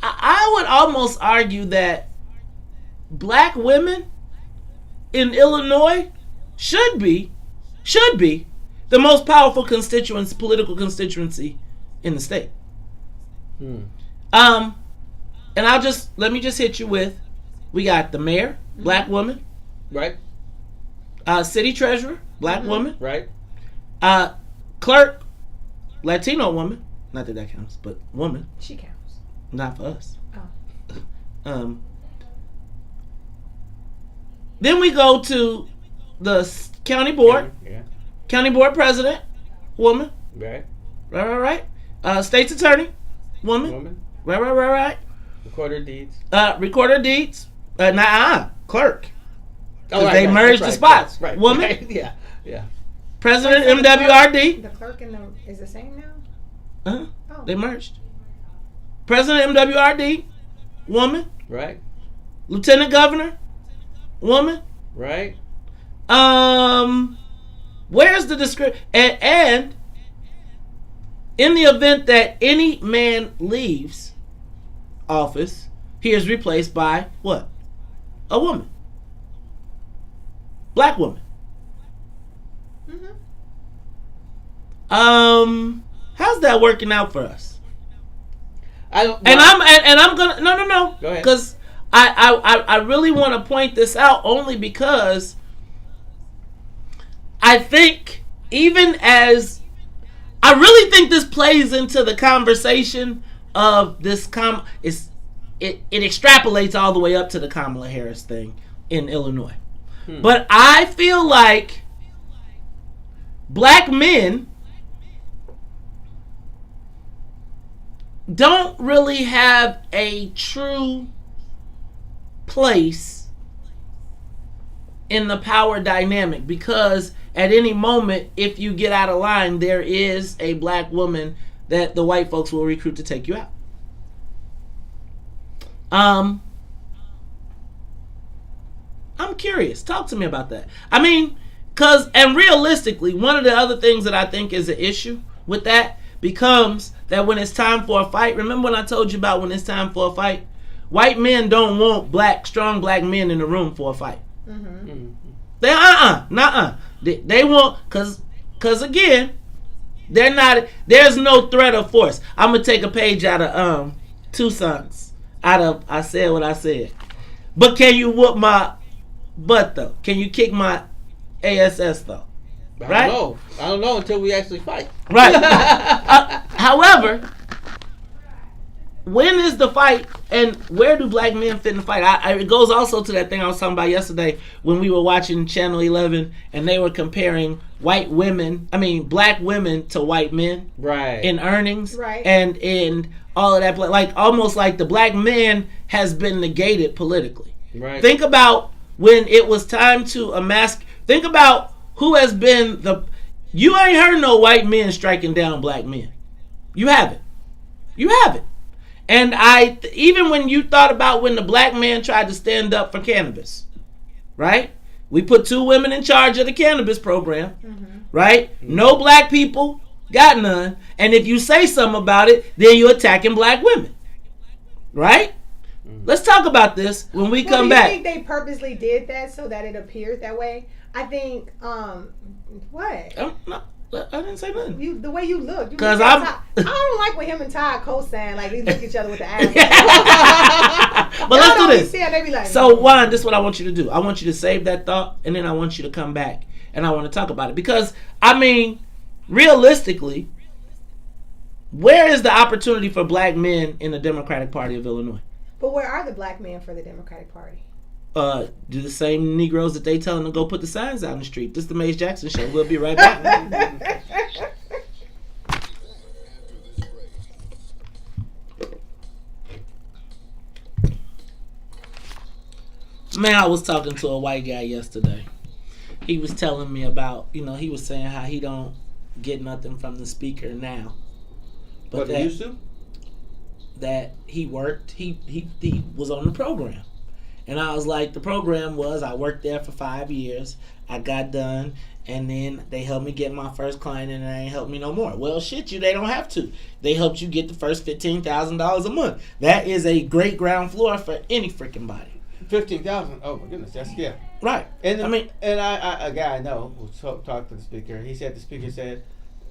I would almost argue that black women in Illinois should be the most powerful political constituency in the state. And let me just hit you with, we got the mayor, black woman, right? City treasurer, black woman, right? Clerk, Latino woman. Not that counts, but woman. She counts. Not for us. Oh. Then we go to the county board. Yeah. County board president, woman. Right. Right. State's attorney, woman. Right. Recorder deeds. Recorder deeds. Clerk. Oh, right, they merged the spots. Right. Woman. Right. Yeah. President, MWRD. The clerk is the same now? Oh. They merged. President, MWRD, woman. Right. Lieutenant governor, woman. Right. Where's the description? And in the event that any man leaves office, he is replaced by what? A woman. Black woman. How's that working out for us? I'm gonna no. Go ahead. Because I really want to point this out, only because I think I really think this plays into the conversation of this it extrapolates all the way up to the Kamala Harris thing in Illinois. But I feel like black men don't really have a true place in the power dynamic, because at any moment, if you get out of line, there is a black woman that the white folks will recruit to take you out. I'm curious. Talk to me about that. And realistically, one of the other things that I think is an issue with that becomes that when it's time for a fight, remember when I told you about when it's time for a fight? White men don't want strong black men in the room for a fight. They They want, cause again, there's no threat of force. I'm gonna take a page out of Two Sons. I said what I said. But can you whoop my butt though? Can you kick my ass though? Right? I don't know until we actually fight. Right. However, when is the fight, and where do black men fit in the fight? It goes also to that thing I was talking about yesterday when we were watching Channel 11 and they were comparing black women to white men, right, in earnings, right, and in all of that, like almost like the black man has been negated politically. Right. Think about when it was time to think about who has been you ain't heard no white men striking down black men. You haven't. And even when you thought about when the black man tried to stand up for cannabis, right? We put 2 women in charge of the cannabis program, right? No black people, got none. And if you say something about it, then you're attacking black women, right? Let's talk about this when we come back. Do you think they purposely did that so that it appears that way? I think, what? No, I didn't say nothing. The way you look. Because I don't like when him and Todd co-sign, like they look at each other with the eyes. But let's do this. They be like, so, Juan, this is what I want you to do. I want you to save that thought, and then I want you to come back, and I want to talk about it. Because, realistically, where is the opportunity for black men in the Democratic Party of Illinois? But where are the black men for the Democratic Party? Do the same Negroes that they tell them to go put the signs out in the street. This is the Maze Jackson Show. We'll be right back. Man, I was talking to a white guy yesterday. He was telling me about, he was saying how he don't get nothing from the speaker now. But he used to? That he worked, he was on the program. And I was like, the program was, I worked there for 5 years. I got done. And then they helped me get my first client and they ain't helped me no more. Well, shit, they don't have to. They helped you get the first $15,000 a month. That is a great ground floor for any freaking body. 15,000. Oh my goodness, that's right. And a guy I know who talked to the speaker. He said the speaker said,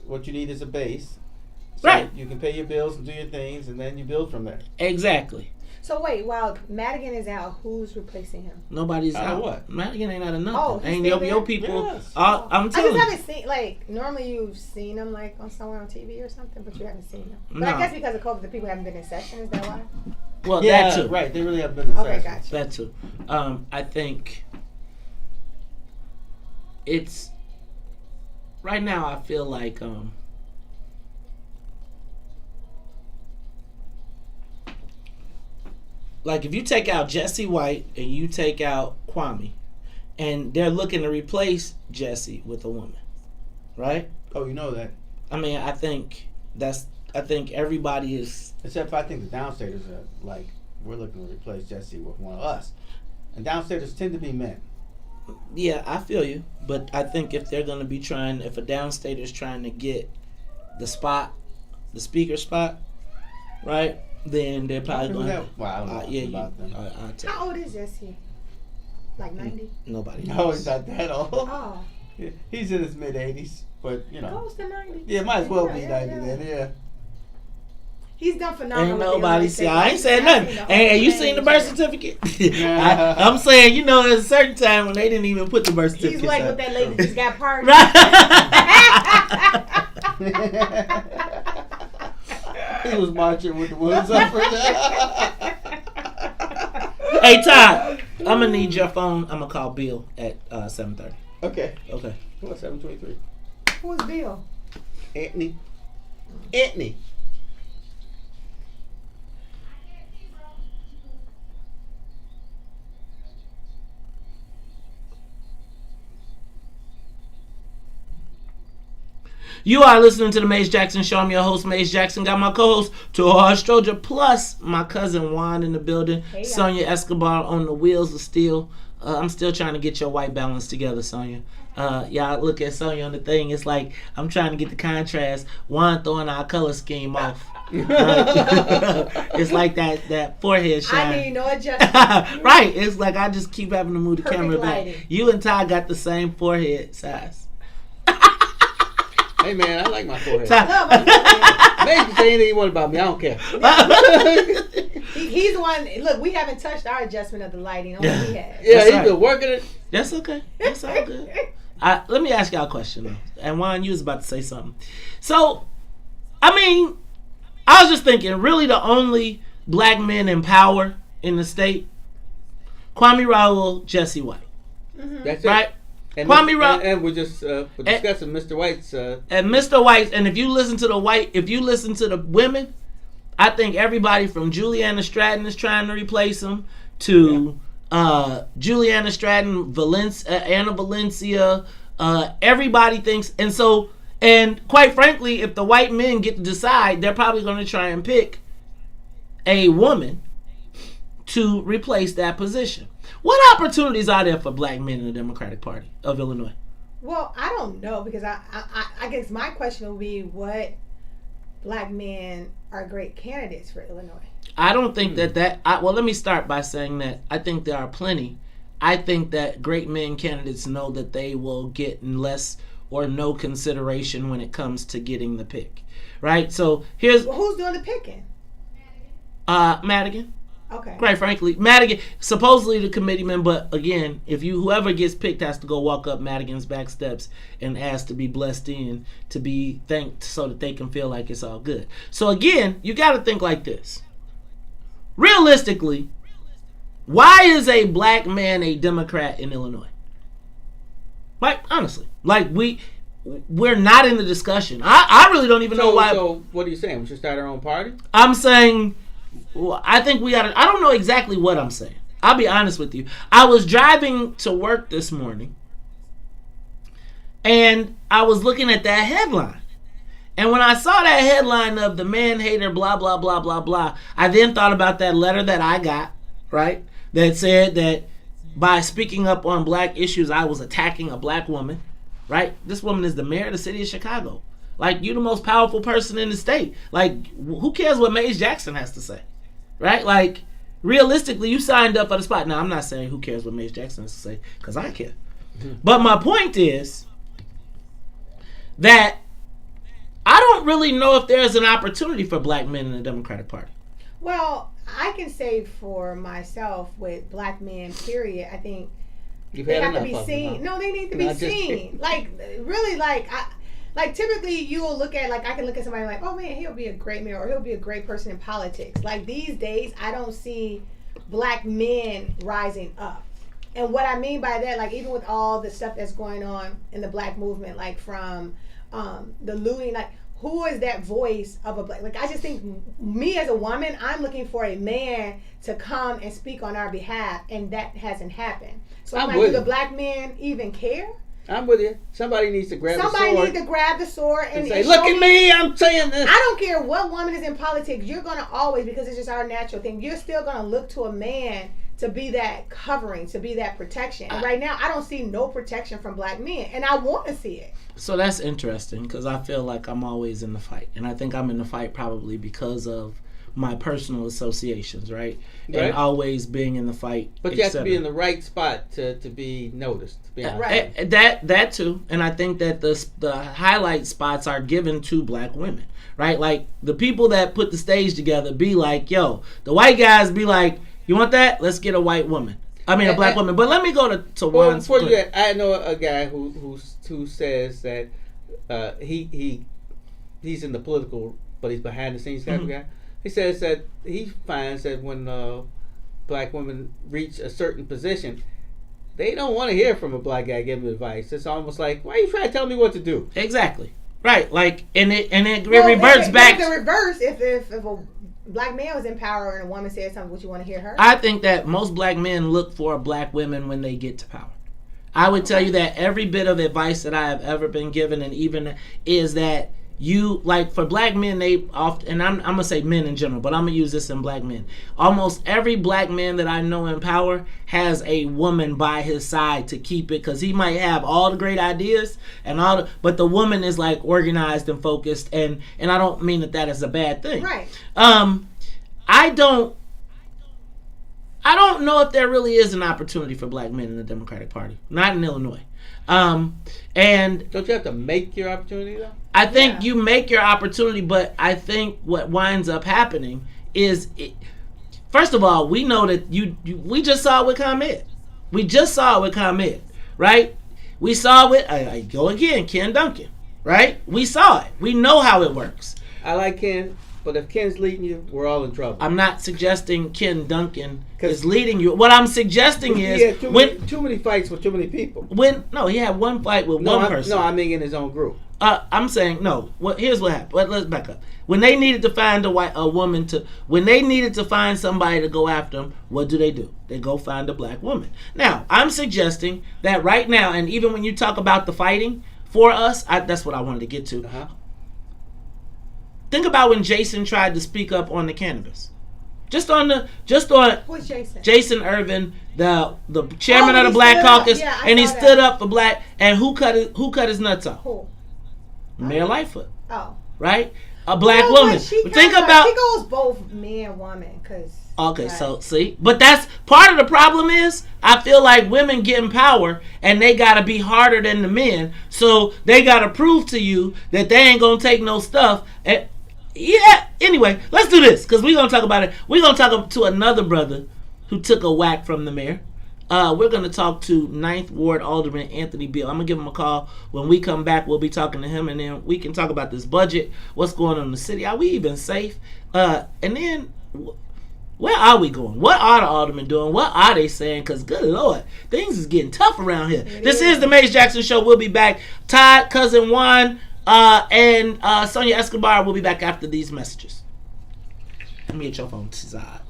"What you need is a base, so right? You can pay your bills and do your things, and then you build from there." Exactly. So wait, while Madigan is out, who's replacing him? Nobody's out. What? Madigan ain't out of nothing. Oh, ain't your people. Yes. I'm telling you. I just haven't seen normally you've seen him on somewhere on TV or something, but you haven't seen him. But I guess because of COVID, the people haven't been in session. Is that why? Well, yeah, that too. Right. They really have been in session. Okay, gotcha. That too. I think it's right now. I feel like if you take out Jesse White and you take out Kwame, and they're looking to replace Jesse with a woman, right? Oh, you know that. I think everybody is. Except I think the downstaters are like, we're looking to replace Jesse with one of us. And downstaters tend to be men. Yeah, I feel you. But I think if they're going to be if a downstater is trying to get the speaker spot, right? Then they're probably going to. Well, I don't know about them. How old is Jesse? Like 90? Nobody knows. No, he's not that old. Oh. He's in his mid-80s, but Close to 90. Yeah, might as well be 90 then, yeah. He's done phenomenal. Ain't nobody see. I ain't saying nothing. Hey, you seen the birth certificate? I'm saying, there's a certain time when they didn't even put the birth certificate. He's like with that lady just got parted. He was marching with the wolves up for that. Hey, Todd, I'm going to need your phone. I'm going to call Bill at 7:30. Okay. Okay. What, 7:23? Who's Bill? Anthony. You are listening to the Maze Jackson Show. I'm your host, Maze Jackson. Got my co-host, Todd Stroger, plus my cousin Juan in the building. Hey, Sonia Escobar on the wheels of steel. I'm still trying to get your white balance together, Sonia. Y'all look at Sonia on the thing. It's like I'm trying to get the contrast. Juan throwing our color scheme off. It's like that forehead shine. I need no adjustment. Right. It's like I just keep having to move the Perfect camera lighting. back. You and Ty got the same forehead size. Hey man, I like my forehead. No, my Maybe say anything you want about me. I don't care. He's the one. Look, we haven't touched our adjustment of the lighting. Only he has. Yeah, he's right. been working it. That's okay. That's all good. Let me ask y'all a question though. And Juan, you was about to say something. So, I mean, I was just thinking, really the only black men in power in the state, Kwame Raoul, Jesse White. Mm-hmm. That's right? It. And Kwame Raoul, and we're just we're discussing Mr. White's. And Mr. White, and if you listen to the women, I think everybody from Juliana Stratton is trying to replace him to Juliana Stratton, Anna Valencia. Everybody thinks, and quite frankly, if the white men get to decide, they're probably going to try and pick a woman to replace that position. What opportunities are there for black men in the Democratic Party of Illinois? Well, I don't know, because I guess my question would be, what black men are great candidates for Illinois? I don't think well, let me start by saying that I think there are plenty. I think that great men candidates know that they will get less or no consideration when it comes to getting the pick, right? So who's doing the picking? Madigan. Okay. Quite frankly, Madigan, supposedly the committeeman, but again, whoever gets picked has to go walk up Madigan's back steps and ask to be blessed in, to be thanked, so that they can feel like it's all good. So again, you got to think like this. Realistically, why is a black man a Democrat in Illinois? Like, honestly, like we're not in the discussion. I really don't even know why. So what are you saying? We should start our own party? I'm saying, I think we gotta. I don't know exactly what I'm saying. I'll be honest with you. I was driving to work this morning, and I was looking at that headline. And when I saw that headline of the man hater, blah, blah, blah, blah, blah, I then thought about that letter that I got, right? That said that by speaking up on black issues, I was attacking a black woman, right? This woman is the mayor of the city of Chicago. Like, you're the most powerful person in the state. Like, who cares what Mace Jackson has to say, right? Like, realistically, you signed up for the spot. Now, I'm not saying who cares what Mace Jackson has to say, because I care. Mm-hmm. But my point is that I don't really know if there's an opportunity for black men in the Democratic Party. Well, I can say for myself, with black men, period, I think they have to be seen. No, they need to be seen. Like, really, like typically you'll look at, like, I can look at somebody like, oh man, he'll be a great mayor, or he'll be a great person in politics. Like, these days, I don't see black men rising up. And what I mean by that, like, even with all the stuff that's going on in the black movement, like from the looting, like, who is that voice of a black? Like, I just think, me as a woman, I'm looking for a man to come and speak on our behalf, and that hasn't happened. So I'm like, do the black men even care? I'm with you. Somebody needs to grab the sword. Somebody needs to grab the sword and say, look at me, I'm saying this. I don't care what woman is in politics. You're going to always, because it's just our natural thing, you're still going to look to a man to be that covering, to be that protection. And right now, I don't see no protection from black men, and I want to see it. So that's interesting, because I feel like I'm always in the fight. And I think I'm in the fight probably because of my personal associations, right? And always being in the fight. But you have to be in the right spot to be noticed. To be right. That too. And I think that the highlight spots are given to black women, right? Like, the people that put the stage together be like, yo, the white guys be like, you want that? Let's get a white woman. I mean, a black woman. But let me go to one. I know a guy who says that he's in the political, but he's behind the scenes type of guy. He says that he finds that when black women reach a certain position, they don't want to hear from a black guy giving advice. It's almost like, why are you trying to tell me what to do? Exactly. Right. Like, and it reverts back. The reverse, if a black man was in power and a woman said something, would you want to hear her? I think that most black men look for black women when they get to power. I would tell you that every bit of advice that I have ever been given, and even is that you, like, for black men, they often, and I'm going to say men in general, but I'm going to use this in black men. Almost every black man that I know in power has a woman by his side to keep it, because he might have all the great ideas and but the woman is like organized and focused, and I don't mean that is a bad thing. Right. I don't know if there really is an opportunity for black men in the Democratic Party. Not in Illinois. And don't you have to make your opportunity though? I think you make your opportunity, but I think what winds up happening is, first of all, we know that we just saw it with ComEd. We just saw it with ComEd, right? We saw it. I go again, Ken Duncan. Right? We saw it. We know how it works. I like Ken, but if Ken's leading you, we're all in trouble. I'm not suggesting Ken Duncan is leading you. What I'm suggesting is he had too many fights with too many people. He had one fight with one person. No, I mean in his own group. I'm saying no. Here's what happened. Let's back up. When they needed to find when they needed to find somebody to go after them, what do? They go find a black woman. Now, I'm suggesting that right now, and even when you talk about the fighting for us, that's what I wanted to get to. Uh-huh. Think about when Jason tried to speak up on the cannabis. Just on Who's Jason? Jason Irvin, the chairman of the Black Caucus, and he stood up for black. And who cut his nuts off? Who? Mayor Lightfoot. Oh, right, a black woman. Think about she goes both man woman because. Okay, so see, but that's part of the problem is I feel like women get in power and they gotta be harder than the men, so they gotta prove to you that they ain't gonna take no stuff. And anyway, let's do this because we're gonna talk about it. We're gonna talk to another brother who took a whack from the mayor. We're gonna talk to 9th Ward Alderman Anthony Beale. I'm gonna give him a call when we come back. We'll be talking to him, and then we can talk about this budget, what's going on in the city. Are we even safe? And then. Where are we going? What are the aldermen doing? What are they saying? Because, good Lord, things is getting tough around here. This is the Mace Jackson Show. We'll be back. Todd, Cousin Juan, and Sonia Escobar will be back after these messages. Let me get your phone. Tizard.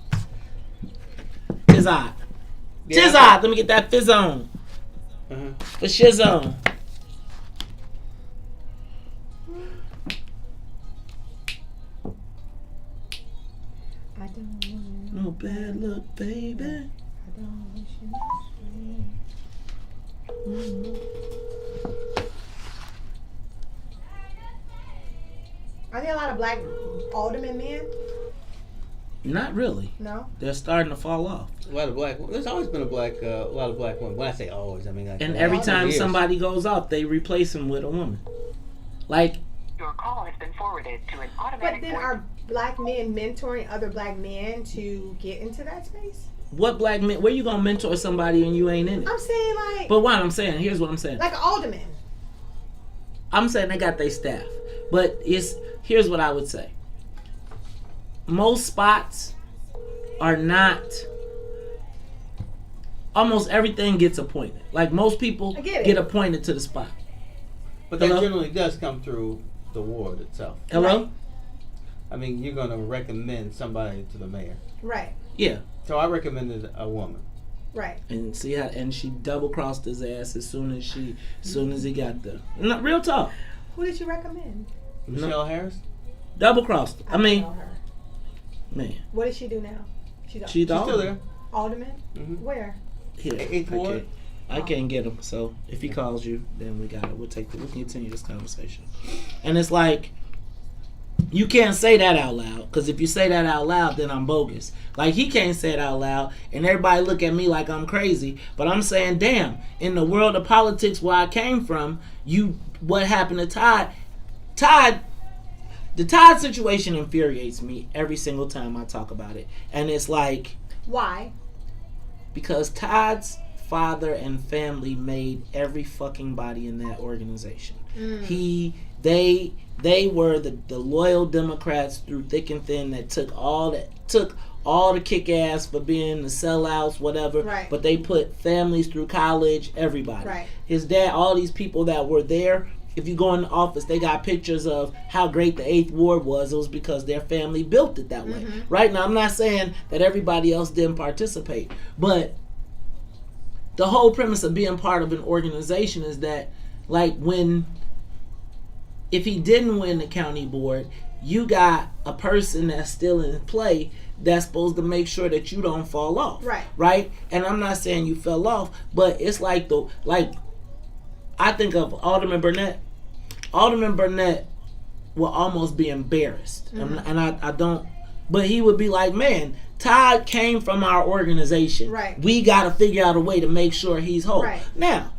Tizard. Let me get that fizz on. The shiz on. No bad luck, baby. I don't wish you Are there a lot of black aldermen men? Not really. No. They're starting to fall off. A lot of black. There's always been a lot of black women. When I say always, I mean like. And every time somebody goes off, they replace them with a woman. Like. Your call has been forwarded to an automatic. But then are black men mentoring other black men to get into that space? What black men? Where you gonna mentor somebody and you ain't in it? I'm saying like. But what I'm saying, here's what I'm saying. Like an alderman. I'm saying they got their staff, but here's what I would say. Most spots are not. Almost everything gets appointed. Like most people get appointed to the spot. But that generally does come through the ward itself. Hello? Right. I mean, you're going to recommend somebody to the mayor. Right. Yeah. So I recommended a woman. Right. And see how, and she double crossed his ass as soon as he got there. No, real talk. Who did you recommend? Michelle Harris? Double crossed. I mean, know her. Man. What does she do now? She's still there. Alderman? Mm-hmm. Where? Here. 8th Ward. I can't get him, so if he calls you, then we got it. We'll continue this conversation. And it's like, you can't say that out loud, because if you say that out loud, then I'm bogus. Like, he can't say it out loud, and everybody look at me like I'm crazy, but I'm saying, damn, in the world of politics where I came from, what happened to Todd, the Todd situation infuriates me every single time I talk about it. And it's like... Why? Because Todd's father and family made every fucking body in that organization. They were the loyal Democrats through thick and thin that took all the kick ass for being the sellouts, whatever. Right. But they put families through college, everybody. Right. His dad, all these people that were there. If you go in the office, they got pictures of how great the 8th Ward was. It was because their family built it that way. Right now, I'm not saying that everybody else didn't participate, but the whole premise of being part of an organization is that, like, if he didn't win the county board, you got a person that's still in play that's supposed to make sure that you don't fall off. Right? And I'm not saying you fell off, but it's like I think of Alderman Burnett. Alderman Burnett will almost be embarrassed. And I don't, but he would be like, man, Todd came from our organization. Right. We got to figure out a way to make sure he's whole. Right. Now,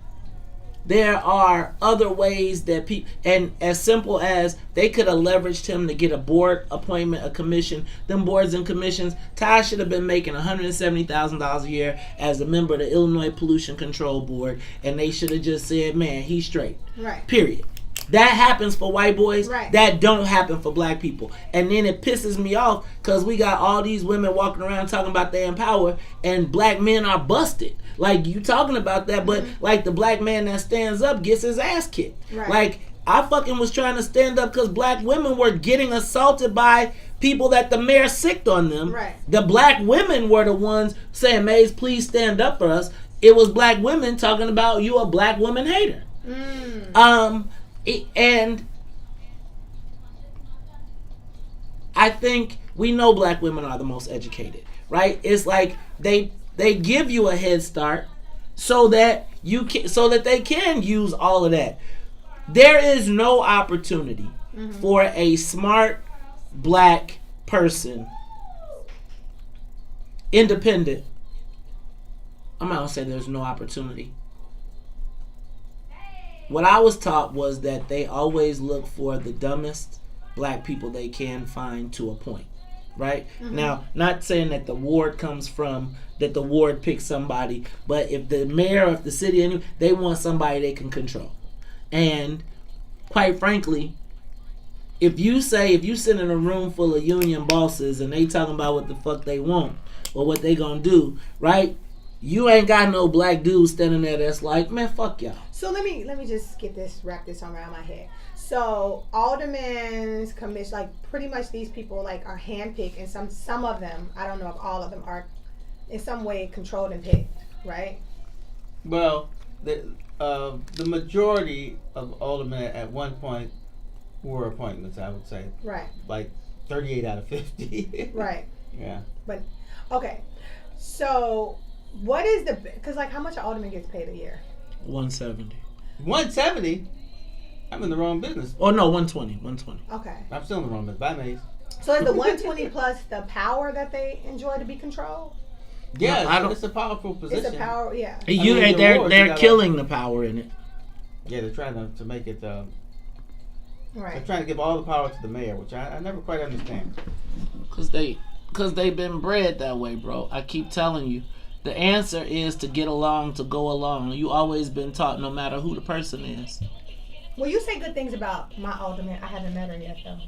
there are other ways that people, and as simple as they could have leveraged him to get a board appointment, a commission. Them boards and commissions, Todd should have been making $170,000 a year as a member of the Illinois Pollution Control Board, and they should have just said, man, he's straight. Right. Period. That happens for white boys. Right. That don't happen for black people. And then it pisses me off because we got all these women walking around talking about they empower, and black men are busted. Like, you talking about that, but like the black man that stands up gets his ass kicked. Right. Like, I fucking was trying to stand up because black women were getting assaulted by people that the mayor sicked on them. Right. The black women were the ones saying, Maze, please stand up for us. It was black women talking about you a black woman hater. And I think we know black women are the most educated, right? It's like they give you a head start so that they can use all of that. There is no opportunity for a smart black person, independent. I'm not gonna say there's no opportunity. What I was taught was that they always look for the dumbest black people they can find to appoint, right? Now, not saying that the ward picks somebody, but if the mayor of the city, they want somebody they can control. And quite frankly, if you sit in a room full of union bosses and they talking about what the fuck they want or what they gonna do, right? You ain't got no black dude standing there that's like, man, fuck y'all. So let me just wrap this around my head. So aldermen's commission, like pretty much these people like are handpicked, and some of them, I don't know if all of them are in some way controlled and picked, right? Well, the majority of aldermen at one point were appointments, I would say. Right. Like 38 out of 50. Right. Yeah. But okay, so what is because like how much an alderman gets paid a year? 170. 170? I'm in the wrong business. Oh no, 120. Okay. I'm still in the wrong business. Bye, Maze. So is the 120 plus the power that they enjoy to be controlled? Yeah, No, it's a powerful position. It's a power, yeah. They're killing the power in it. Yeah, they're trying to make it. They're Right. trying to give all the power to the mayor, which I never quite understand. Cause they've been bred that way, bro. I keep telling you. The answer is to get along, to go along. You always been taught, no matter who the person is. Well, you say good things about my alderman. I haven't met her yet, though.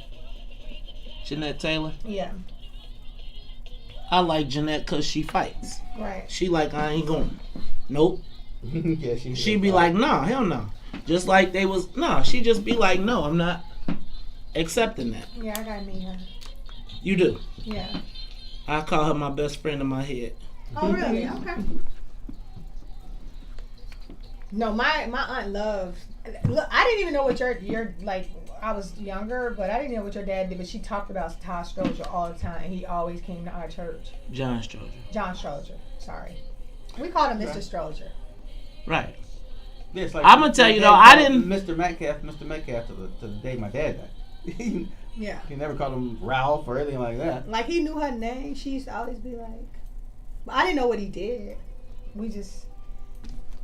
Jeanette Taylor? Yeah. I like Jeanette because she fights. Right. She like, I ain't going. Nope. Yeah, She be like, nah, hell no. Just like she just be like, no, I'm not accepting that. Yeah, I gotta meet her. You do. Yeah. I call her my best friend in my head. Oh, really? Okay. No, my aunt loves. Look, I didn't even know what your like. I was younger, but I didn't know what your dad did. But she talked about Todd Stroger all the time, and he always came to our church. John Stroger. John Stroger. Sorry, we called him Mr. Stroger. Right. Yeah, it's like I'm gonna tell you though, I didn't. Mr. Metcalf to the day my dad died. Yeah. He never called him Ralph or anything like that. Like he knew her name. She used to always be like, but I didn't know what he did. We just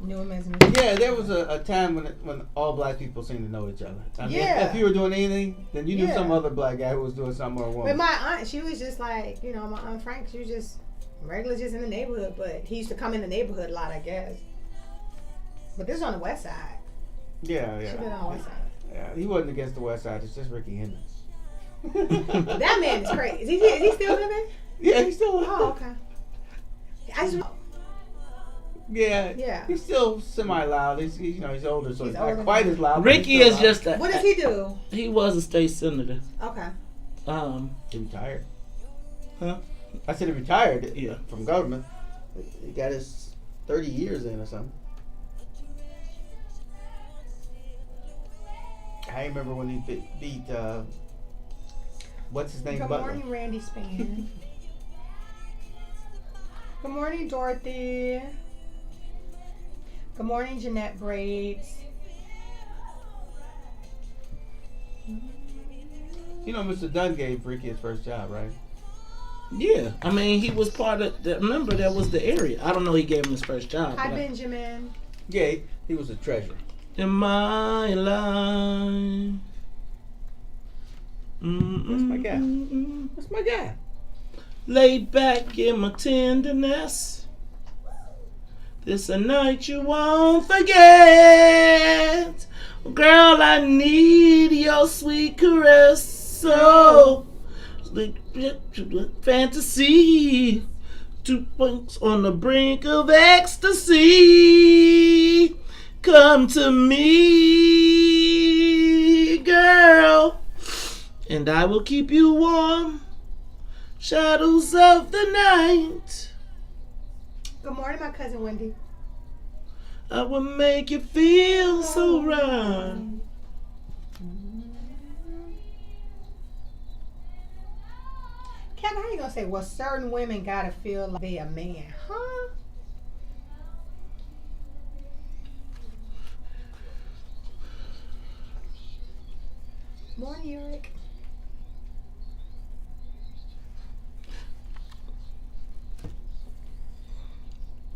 knew him as Mr. Yeah, there was a time when all black people seemed to know each other. I mean, Yeah. if you were doing anything, then you knew Yeah. some other black guy who was doing something or a But woman. my aunt, she was just like, my Aunt Frank, she was just regular, just in the neighborhood. But he used to come in the neighborhood a lot, I guess. But this is on the west side. Yeah. She lived on the west side. Yeah, he wasn't against the west side. It's just Ricky Henderson. That man is crazy. Is he still living? Yeah, he's still alive. Oh, okay. I just, Yeah. He's still semi-loud. He's older, so he's not older quite now. as loud. but he's Ricky still is loud. just what does he do? he was a state senator. Okay. He retired. Huh? I said he retired. Yeah. From government. He got his 30 years in or something. I remember when he beat what's his name? Good Butler. morning, Randy Span. Good morning, Dorothy. Good morning, Jeanette Braids. You know, Mr. Dunn gave Ricky his first job, right? Yeah, I mean he was part of. Remember that was the area. I don't know. He gave him his first job. Hi, but Benjamin. Yeah, he was a treasurer. in my life. That's my guy. That's my guy. Laid back in my tenderness. This a night you won't forget. Girl, I need your sweet caress. So, fantasy. 2 points on the brink of ecstasy. Come to me, girl, and I will keep you warm. Shadows of the night. Good morning, my cousin Wendy. I will make you feel so right. Kevin, how you gonna say, well, certain women gotta feel like they a man, huh? Morning, Eric.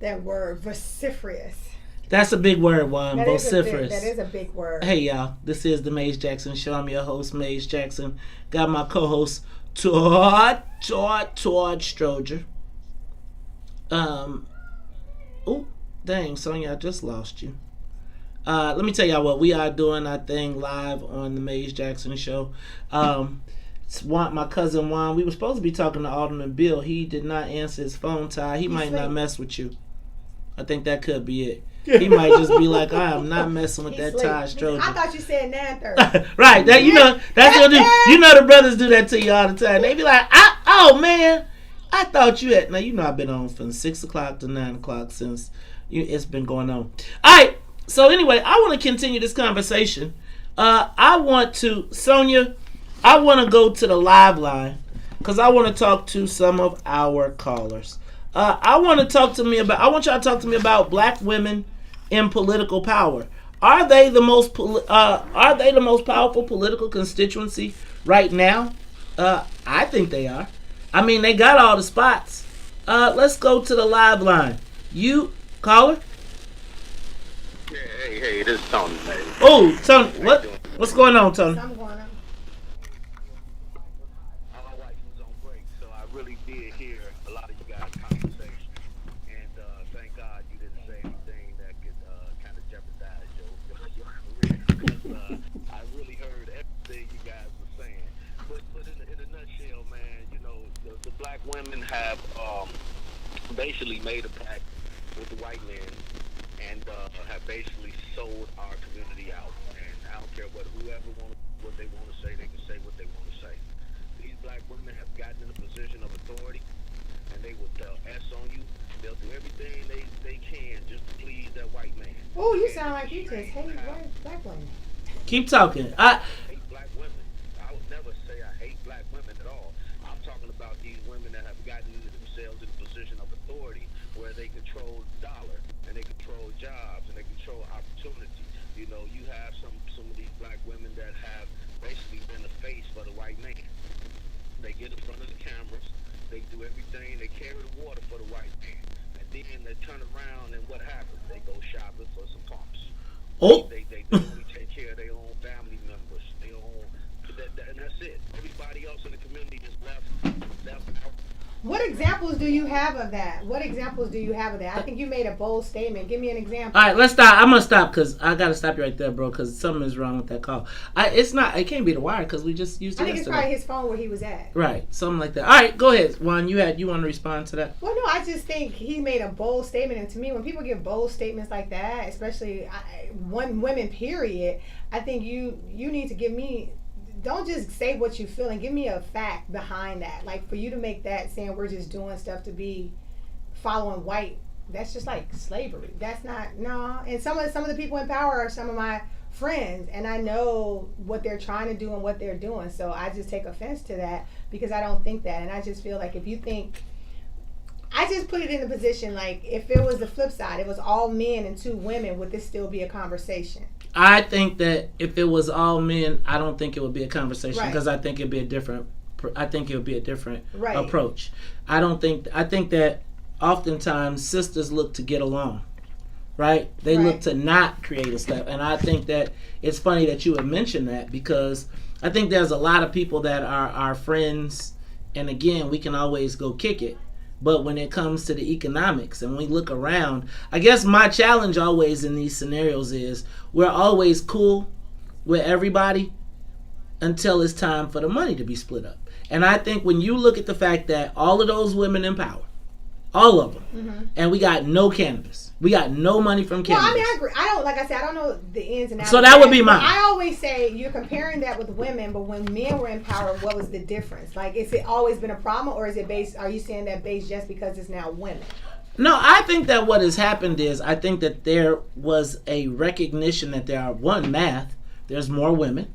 That word, vociferous. That's a big word, Juan. That Vociferous. is a big word. Hey, y'all. This is the Maze Jackson Show. I'm your host, Maze Jackson. Got my co-host, Todd Stroger. Oh, dang, Sonia, I just lost you. Let me tell y'all what we are doing. Our thing live on the Maze Jackson Show. It's my cousin Juan. We were supposed to be talking to Alderman Beale. He did not answer his phone, Ty. He might not mess with you. I think that could be it. He might just be like, I am not messing with that Todd Stroger. I thought you said 9:30. Right. That, you know, that's what do. You know the brothers do that to you all the time. They be like, oh man, I thought you had. Now you know I've been on from 6 o'clock to 9 o'clock since it's been going on. All right. So anyway, I want to continue this conversation. I want to, Sonia, I want to go to the live line because I want to talk to some of our callers. I want y'all to talk to me about black women in political power. Are they the most powerful political constituency right now? I think they are. I mean, they got all the spots. Let's go to the live line. You caller? Hey, this is Tony. Oh, Tony, what's going on, Tony? I'm going on. My wife was on break, so I really did hear a lot of you guys' conversation. And thank God you didn't say anything that could kind of jeopardize your career. Because I really heard everything you guys were saying. But in a nutshell, man, you know, the black women have basically made a pact with the white men and have basically sold our community out. And I don't care what they want to say, they can say what they want to say. These black women have gotten in a position of authority, and they will S on you. They'll do everything they can just to please that white man. Oh, you sound like you just hate black women. Keep talking. I hate black women. I would never say I hate black women at all. I'm talking about these women that have gotten themselves in a position of authority where they control the dollar and they control jobs and they control opportunity. You know, you have some of these black women that have basically been the face for the white man. They get in front of the cameras, they do everything, they carry the water for the white man, and then they turn around and what happens? They go shopping for some pumps. Oh. They only take care of their own family members. And that's it. Everybody else in the community is left out. What examples do you have of that? I think you made a bold statement. Give me an example. All right, let's stop. I'm gonna stop because I gotta stop you right there, bro. Because something is wrong with that call. It can't be the wire because we just used it. I think it's probably his phone where he was at. Right, something like that. All right, go ahead, Juan. You want to respond to that? Well, no, I just think he made a bold statement, and to me, when people give bold statements like that, especially women, period, I think you need to give me. Don't just say what you feel and give me a fact behind that. Like for you to make that saying we're just doing stuff to be following white, that's just like slavery. That's not, no. And some of the people in power are some of my friends, and I know what they're trying to do and what they're doing. So I just take offense to that because I don't think that. And I just feel like if you think, I just put it in the position like if it was the flip side, it was all men and 2 women, would this still be a conversation? I think that if it was all men, I don't think it would be a conversation because Right. I think it would be a different Right. approach. I think that oftentimes sisters look to get along, right? They Right. look to not create a step. And I think that it's funny that you would mention that, because I think there's a lot of people that are our friends, and again, we can always go kick it. But when it comes to the economics and we look around, I guess my challenge always in these scenarios is we're always cool with everybody until it's time for the money to be split up. And I think when you look at the fact that all of those women in power, all of them, and we got no cannabis, we got no money from cannabis. Well, I mean, I agree. I don't, like I said, I don't know the ins and outs. So that would be mine. I always say you're comparing that with women, but when men were in power, what was the difference? Like, is it always been a problem, or is it based? Are you saying that based just because it's now women? No, I think that what has happened is I think that there was a recognition that there are math. There's more women,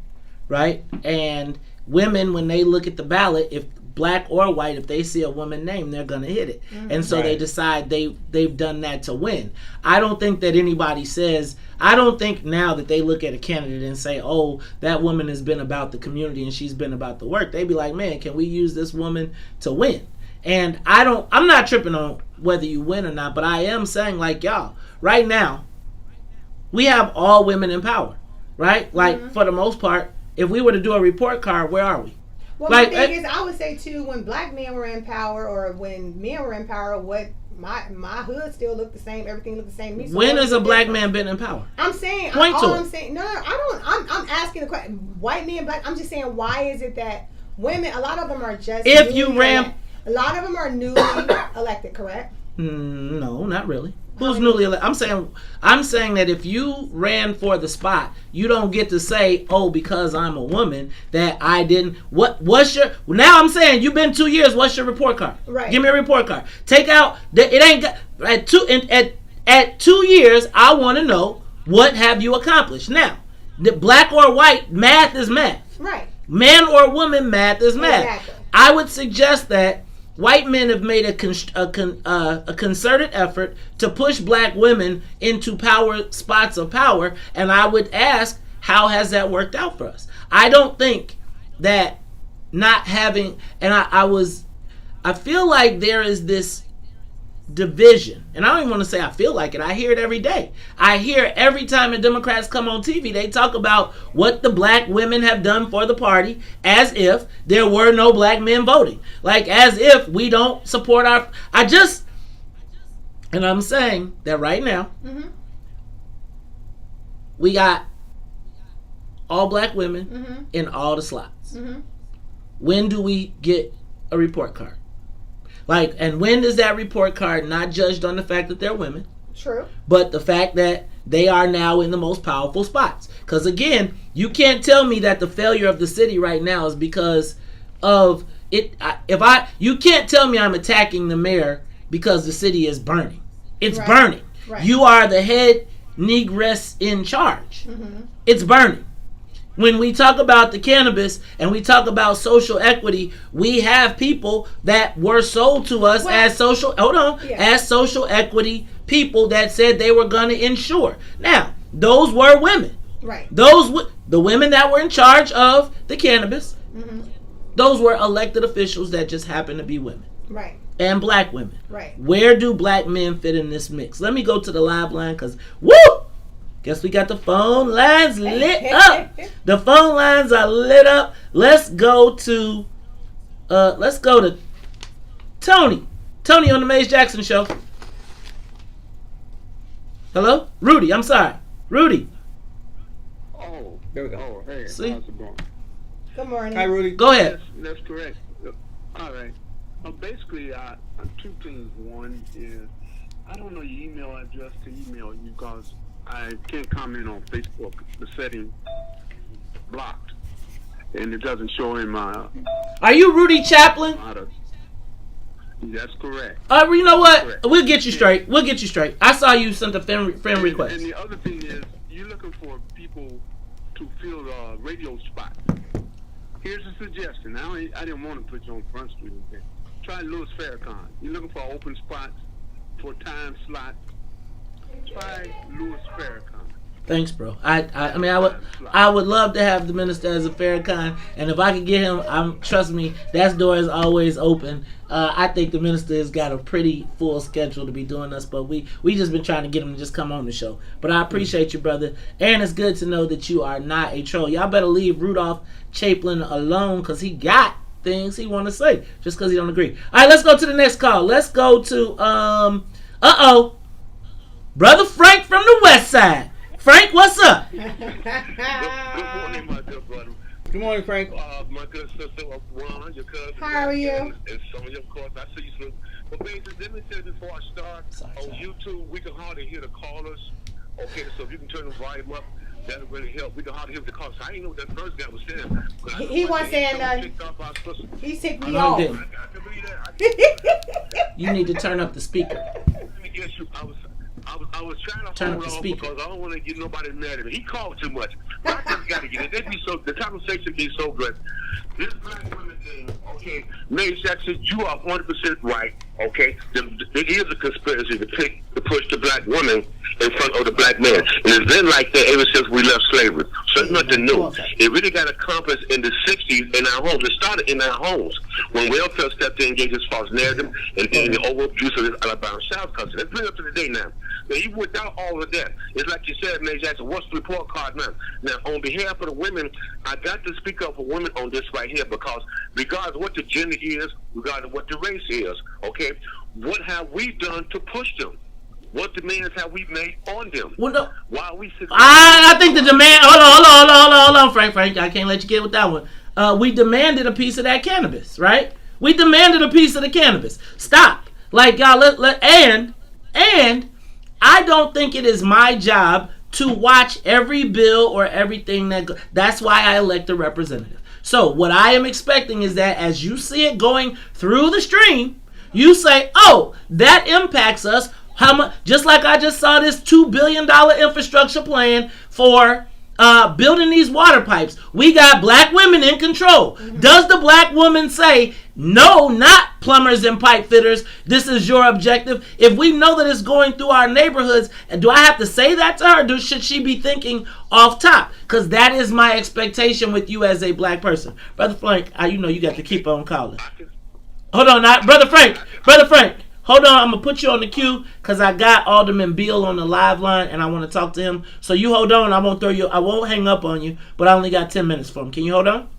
right? And women, when they look at the ballot, if black or white, if they see a woman name, they're gonna hit it. And so they decide they've done that to win. I don't think that anybody says, I don't think now that they look at a candidate and say, oh, that woman has been about the community and she's been about the work. They be like, man, can we use this woman to win? And I'm not tripping on whether you win or not, but I am saying, like, y'all, right now, we have all women in power, right? Like, for the most part, if we were to do a report card, where are we? Well, Like, my thing is, I would say too, when black men were in power, or when men were in power, what my hood still looked the same. Everything looked the same. To me, so When what has was a the black difference? man been in power? I'm saying, Point to all it. I'm saying, no, I don't. I'm asking the question. White men, black. I'm just saying, why is it that women? A lot of them are just. If you newly ran- elect- a lot of them are newly elected, correct? No, not really. Who's newly elected? I'm saying that if you ran for the spot, you don't get to say, oh, because I'm a woman that I didn't. What's your? Now I'm saying you've been 2 years. What's your report card? Right. Give me a report card. Take out. It ain't got at 2 years. I want to know what have you accomplished. Now, the black or white, math is math. Right. Man or woman, math is math. Exactly. I would suggest that white men have made a concerted effort to push black women into power spots of power, and I would ask, how has that worked out for us? I don't think that not having, and I feel like there is this division, and I don't even want to say I feel like it. I hear it every day. I hear every time the Democrats come on TV, they talk about what the black women have done for the party, as if there were no black men voting, like as if we don't support our. And I'm saying that right now, we got all black women in all the slots. When do we get a report card? Like, and when is that report card not judged on the fact that they're women? True. But the fact that they are now in the most powerful spots. Because again, you can't tell me that the failure of the city right now is because of it. You can't tell me I'm attacking the mayor because the city is burning. It's Right. burning. Right. You are the head negress in charge. It's burning. When we talk about the cannabis and we talk about social equity, we have people that were sold to us as social equity people that said they were going to insure. Now, those were women. Right. The women that were in charge of the cannabis, those were elected officials that just happened to be women. Right. And black women. Right. Where do black men fit in this mix? Let me go to the live line because, woo! Guess we got the phone lines lit up. The phone lines are lit up. Let's go to Tony. Tony on the Maze Jackson Show. Hello? Rudy, I'm sorry. Rudy. Oh, There we go. oh, hey, See? how's it going? Good morning. Hi, Rudy. Go ahead. That's correct. All right. Basically, two things. One is, I don't know your email address to email you because I can't comment on Facebook. The setting blocked, and it doesn't show in my. Are you Rudy Chaplin? That's correct. You know what? Correct. We'll get you straight. I saw you sent a friend request. And the other thing is, you're looking for people to fill radio spots. Here's a suggestion. I didn't want to put you on Front Street. Try Louis Farrakhan. You're looking for open spots for time slots. Try Louis Farrakhan. Thanks, bro. I mean, I would love to have the minister as a Farrakhan, and if I could get him, trust me, that door is always open. I think the minister has got a pretty full schedule to be doing this, but we just been trying to get him to just come on the show. But I appreciate you, brother, and it's good to know that you are not a troll. Y'all better leave Rudolph Chaplin alone, because he got things he want to say, just because he don't agree. All right, let's go to the next call. Let's go to Brother Frank from the West Side. Frank, what's up? Good morning, my good brother. Good morning, Frank. My good sister, Ron, your cousin. How are you? And Sonia, of course. I see you soon. But basically, let me say before I start, on YouTube, we can hardly hear the callers. Okay, so if you can turn the volume up, that'll really help. We can hardly hear the callers. I didn't know what that first guy was saying. He wasn't saying nothing. He ticked me off. I can believe that. You need to turn up the speaker. Let me guess you. I was trying to Turn up hold the on speaker. because I don't want to get nobody mad at me. He called too much. I just got to get it. The conversation be so good. This black women thing, okay, May Jackson, you are 100% right, okay? It is a conspiracy to push the black woman in front of the black man. And it's been like that ever since we left slavery. So it's nothing new. It really got accomplished in the 60s in our homes. It started in our homes when welfare stepped in and gave this false narrative and the over-abuse of this Alabama South country. Let's bring it up to the day now. Now, even without all of that, it's like you said, May Jackson, what's the report card now? Now, on behalf of the women, I got to speak up for women on this right here because regardless of what the gender is, regardless of what the race is, okay, what have we done to push them? What demands have we made on them? Well, no. Why are we sitting I think the demand. Hold on, Frank. I can't let you get with that one. We demanded a piece of that cannabis, right? We demanded a piece of the cannabis. Stop. Like, y'all, and I don't think it is my job to watch every bill or everything that's why I elect a representative. So what I am expecting is that as you see it going through the stream, you say, oh, that impacts us. How much? Just like I just saw this $2 billion infrastructure plan for building these water pipes. We got black women in control. Mm-hmm. Does the black woman say, no, not plumbers and pipe fitters, this is your objective? If we know that it's going through our neighborhoods, do I have to say that to her? Should she be thinking off top? Because that is my expectation with you as a black person. Brother Frank, you know you got to keep on calling. Hold on, Brother Frank. Hold on, I'm going to put you on the queue because I got Alderman Beale on the live line and I want to talk to him. So you hold on. I won't hang up on you, but I only got 10 minutes for him. Can you hold on?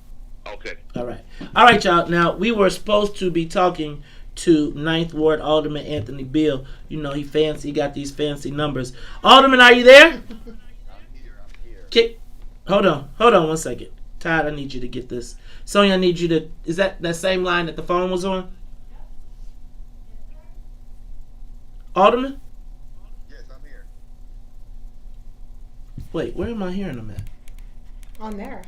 Okay. All right, y'all. Now, we were supposed to be talking to 9th Ward Alderman Anthony Beale. You know, he got these fancy numbers. Alderman, are you there? I'm here. Hold on 1 second. Todd, I need you to get this. Sonia, I need you to, is that same line that the phone was on? Alderman? Yes, I'm here. Wait, where am I hearing him at? On there.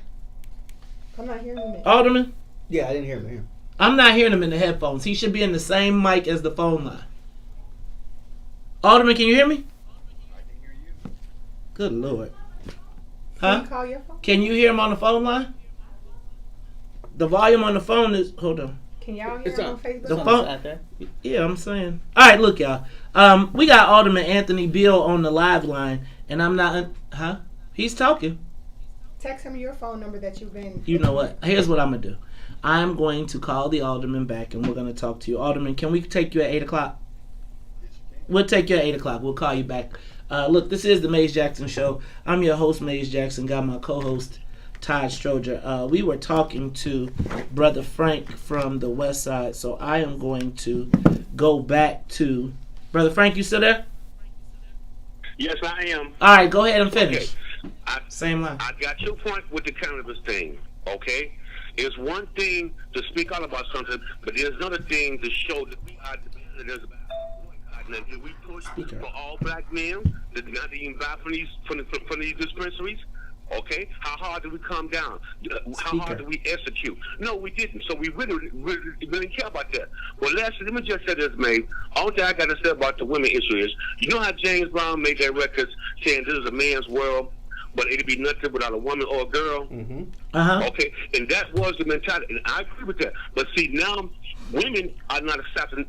I'm not hearing him. Alderman? Yeah, I didn't hear him. I'm not hearing him in the headphones. He should be in the same mic as the phone line. Alderman, can you hear me? I can hear you. Good Lord. Can Huh? you call your phone? Can you hear him on the phone line? The volume on the phone is... Hold on. Can y'all hear him on Facebook? The phone... Yeah, I'm saying. All right, look, y'all. We got Alderman Anthony Beale on the live line, and I'm not... Huh? He's talking. Text him your phone number that you've been... You know what? Here's what I'm going to do. I'm going to call the Alderman back, and we're going to talk to you. Alderman, can we take you at 8 o'clock? Yes, you can. We'll take you at 8 o'clock. We'll call you back. Look, this is the Maze Jackson Show. I'm your host, Maze Jackson. Got my co-host, Todd Stroger. We were talking to Brother Frank from the West Side, so I am going to go back to... Brother Frank, you still there? Yes, I am. All right, go ahead and finish. Okay. Same line. I got your point with the cannabis thing, okay? It's one thing to speak out about something, but there's another thing to show that we are there's now, did we push for all black men that not even buy from these dispensaries? Okay, how hard did we come down? How hard did we execute? No, we didn't. So we really didn't care about that. Well, lastly, let me just say this, man. All that I got to say about the women issue is, you know how James Brown made that record saying this is a man's world, but it'd be nothing without a woman or a girl? Mm-hmm. Uh-huh. Okay, and that was the mentality, and I agree with that. But see, now women are not accepting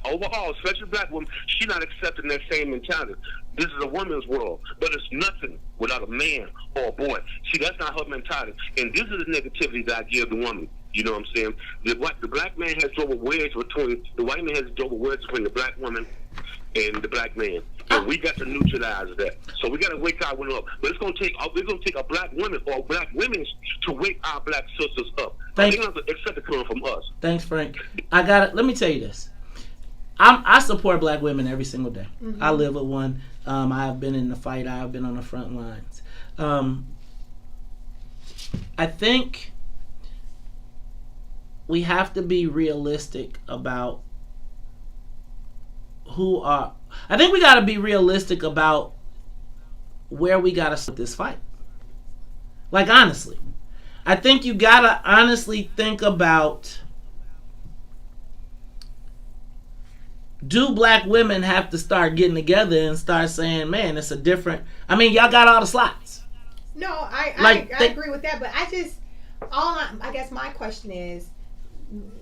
overall, especially black women, she's not accepting that same mentality. This is a woman's world, but it's nothing without a man or a boy. See, that's not her mentality, and this is the negativity that I give the woman. You know what I'm saying? The black man has drove a wedge between the white man has drove a wedge between the black woman and the black man, and we got to neutralize that. So we got to wake our women up. But we're gonna take a black woman or black women to wake our black sisters up. They don't accept it coming from us. Thanks, Frank. Let me tell you this. I support black women every single day. Mm-hmm. I live with one. I have been in the fight. I have been on the front lines. I think we have to be realistic about I think we got to be realistic about where we got to start this fight. Like, honestly. I think you got to honestly think about, do black women have to start getting together and start saying, man, it's a different... I mean, y'all got all the slots. No, I agree with that, but I guess my question is,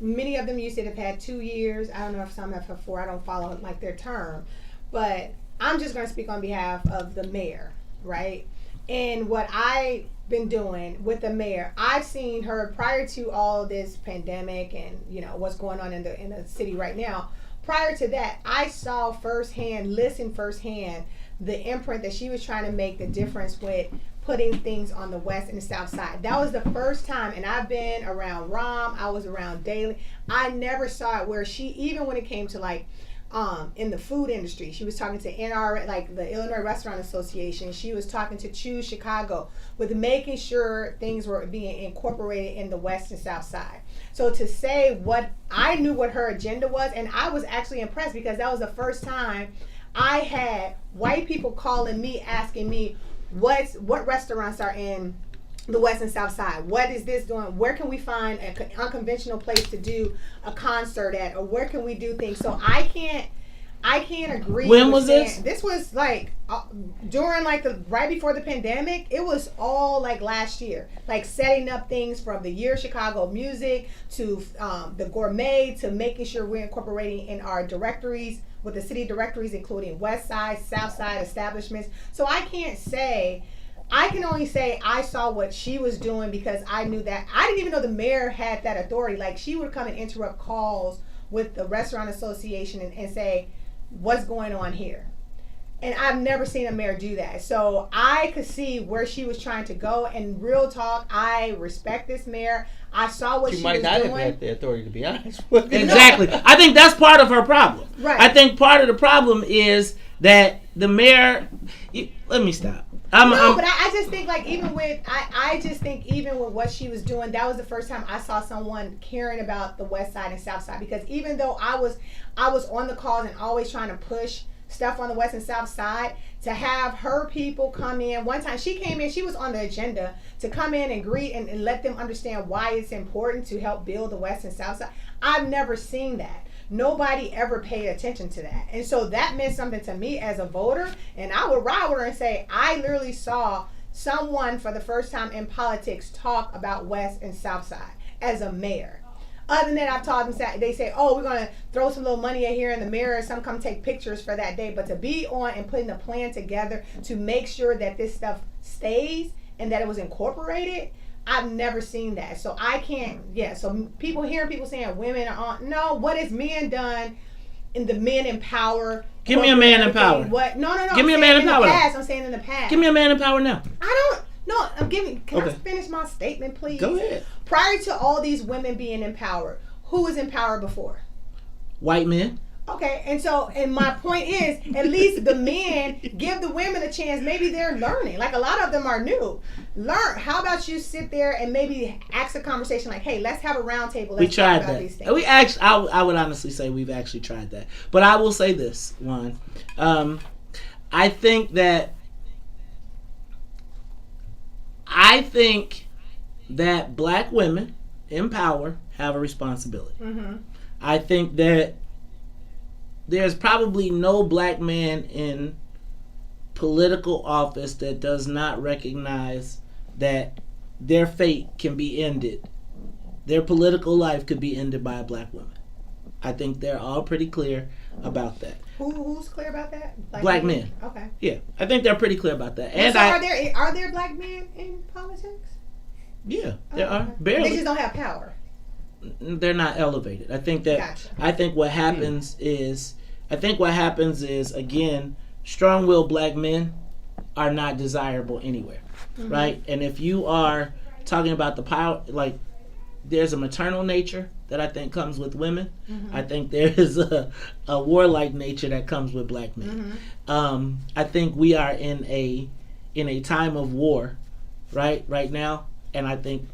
many of them you said have had 2 years. I don't know if some have had 4. I don't follow like their term, but I'm just going to speak on behalf of the mayor, right? And what I've been doing with the mayor, I've seen her prior to all this pandemic and what's going on in the city right now. Prior to that, I saw listened firsthand the imprint that she was trying to make, the difference with putting things on the west and the south side. That was the first time, and I've been around Rom, I was around Daly. I never saw it where she, even when it came to like in the food industry, she was talking to NR, like the Illinois Restaurant Association. She was talking to Choose Chicago with making sure things were being incorporated in the west and south side. So to say I knew what her agenda was, and I was actually impressed because that was the first time I had white people calling me, asking me, what restaurants are in the west and south side? What is this doing? Where can we find an unconventional place to do a concert at, or where can we do things? So I can't agree. When was this? This was like during like right before the pandemic. It was all like last year, like setting up things from the Year Chicago Music to the gourmet to making sure we're incorporating in our directories, with the city directories, including West Side, South Side establishments. So I can only say I saw what she was doing because I knew that. I didn't even know the mayor had that authority. Like, she would come and interrupt calls with the restaurant association and say, what's going on here? And I've never seen a mayor do that. So I could see where she was trying to go. And real talk, I respect this mayor. I saw what she was doing. She might not have had the authority, to be honest with you. Exactly. I think that's part of her problem. Right. I think part of the problem is that the mayor... Let me stop. But I just think like even with what she was doing, that was the first time I saw someone caring about the west side and south side. Because even though I was on the calls and always trying to push stuff on the west and south side, to have her people come in. One time she came in, she was on the agenda to come in and greet and let them understand why it's important to help build the west and south side. I've never seen that. Nobody ever paid attention to that. And so that meant something to me as a voter. And I would ride with her and say, I literally saw someone for the first time in politics talk about west and south side as a mayor. Other than that, I've taught them, they say, oh, we're going to throw some little money in here in the mirror. Some come take pictures for that day. But to be on and putting a plan together to make sure that this stuff stays and that it was incorporated, I've never seen that. So I can't, so hearing people saying women are on, no, what has men done in the men in power? Give me a man in power. What? No. Give me a man in power. I'm saying in the past. Give me a man in power now. Can I finish my statement, please? Go ahead. Prior to all these women being in power, who was in power before? White men. Okay, and my point is, at least the men give the women a chance. Maybe they're learning. Like, a lot of them are new. Learn. How about you sit there and maybe ask a conversation like, hey, let's have a round table. We tried that. These things. We actually, I would honestly say we've actually tried that. But I will say this, Juan. I think that black women in power have a responsibility. Mm-hmm. I think that there's probably no black man in political office that does not recognize that their fate can be ended. Their political life could be ended by a black woman. I think they're all pretty clear about that. Who's clear about that? Black men. Okay. Yeah, I think they're pretty clear about that. And so are there black men in politics? Yeah, there are. Okay. Barely. They just don't have power. They're not elevated. I think that. Gotcha. I think what happens is. Again, strong-willed black men are not desirable anywhere, right? And if you are talking about the power, like, there's a maternal nature that I think comes with women. I think there is a warlike nature that comes with black men. I think we are in a time of war, right now, and I think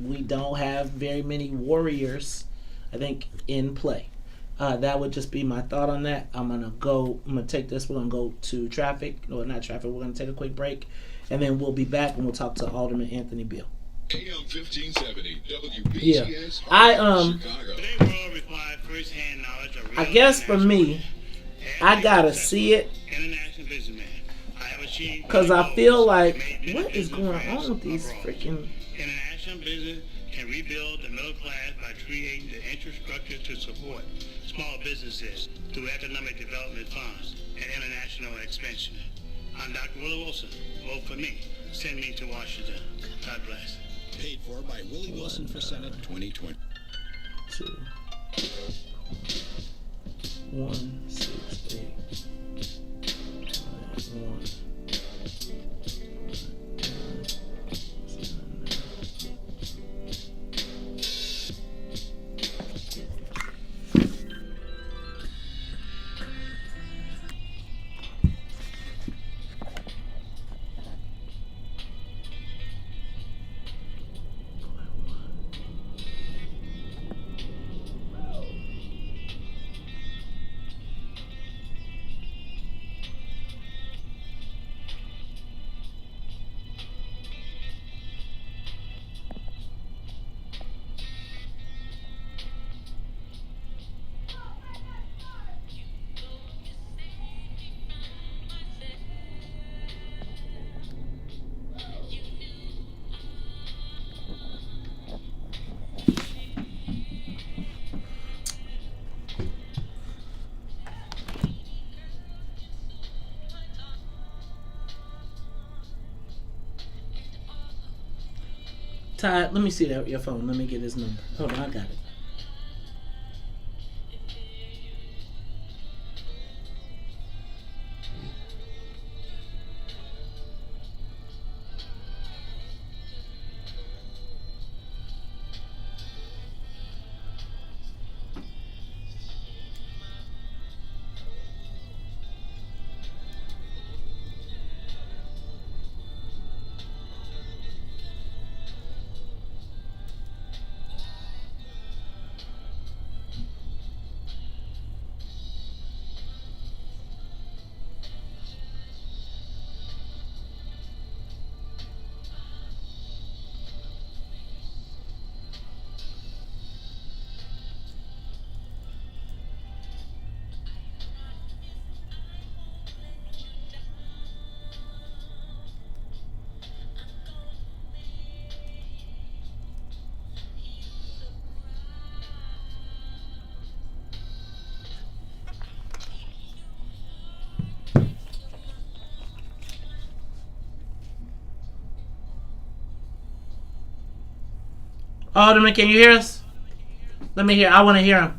we don't have very many warriors, I think, in play. That would just be my thought on that. I'm gonna take this. We're gonna go to traffic. No, not traffic. We're gonna take a quick break, and then we'll be back and we'll talk to Alderman Anthony Beale. AM 1570 WBGX. Yeah, Chicago. Today world requires first-hand knowledge of real I guess for me, international I gotta see it international businessman. I have achieved because I feel like made what is business going friends on with these abroad. freaking. International business can rebuild the middle class by creating the infrastructure to support small businesses through economic development funds and international expansion. I'm Dr. Willie Wilson. Vote for me. Send me to Washington. God bless. Paid for by Willie Wilson for Senate 2020. 2 1 6 8 1 Todd, let me see that your phone. Let me get his number. Hold on, I got it. Alderman, can you hear us? Let me hear. I want to hear him.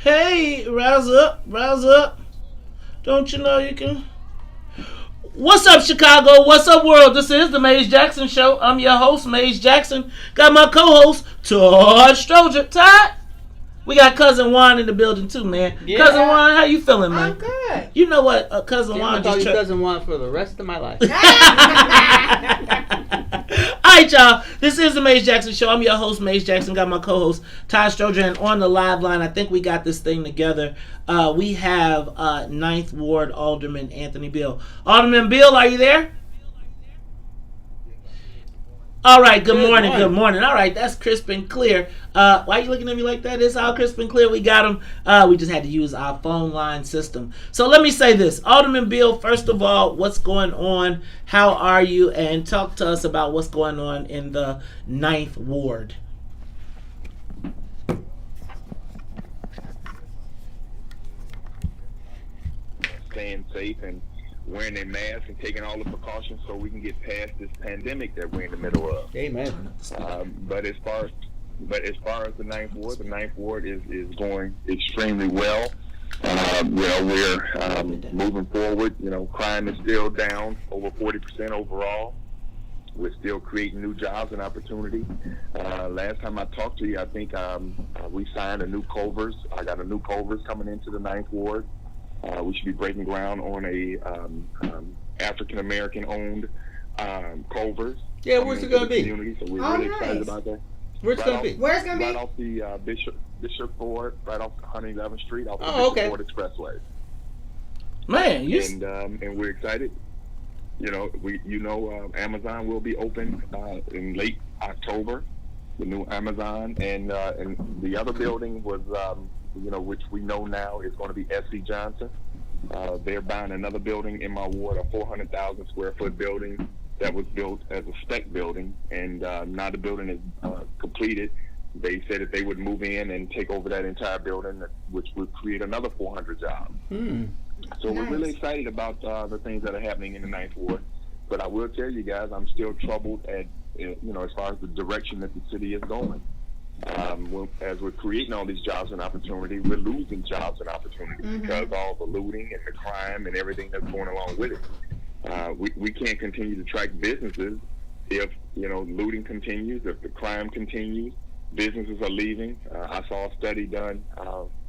Hey, rouse up, rouse up. Don't you know you can? What's up, Chicago? What's up, world? This is the Maze Jackson Show. I'm your host, Maze Jackson. Got my co-host, Todd Stroger. Todd, we got Cousin Juan in the building too, man. Yeah. Cousin Juan, how you feeling, man? I'm good. You know what, Cousin Juan I'm gonna call just you Cousin Juan for the rest of my life. Alright, y'all. This is the Maze Jackson Show. I'm your host, Maze Jackson. Got my co-host, Todd Stroger. And on the live line, I think we got this thing together. We have 9th Ward Alderman Anthony Beale. Alderman Beale, are you there? All right, good morning, good morning. All right, that's crisp and clear. Why are you looking at me like that? It's all crisp and clear. We got him. We just had to use our phone line system. So let me say this. Alderman Beale, first of all, what's going on? How are you? And talk to us about what's going on in the 9th Ward. Staying safe and wearing their masks and taking all the precautions so we can get past this pandemic that we're in the middle of. Amen. But as far as the 9th Ward is going extremely well. We're moving forward. Crime is still down over 40% overall. We're still creating new jobs and opportunity. Last time I talked to you, I think we signed a new Culver's. I got a new Culver's coming into the 9th Ward. We should be breaking ground on a African American owned Culver's. Yeah, where's it going to be? Community, so we're really excited about that. Where's it going to be? Where's it going to be? Right off the Bishop Ford, right off 111th Street, off the Bishop Ford Expressway. Man, and we're excited. Amazon will be open in late October. The new Amazon and the other building was. Which we know now is going to be S.C. Johnson. They're buying another building in my ward, a 400,000 square foot building that was built as a spec building, and now the building is completed. They said that they would move in and take over that entire building, which would create another 400 jobs. So we're really excited about the things that are happening in the 9th Ward. But I will tell you guys, I'm still troubled at as far as the direction that the city is going. As we're creating all these jobs and opportunity, we're losing jobs and opportunity because of all the looting and the crime and everything that's going along with it. We can't continue to track businesses if looting continues, if the crime continues, businesses are leaving. I saw a study done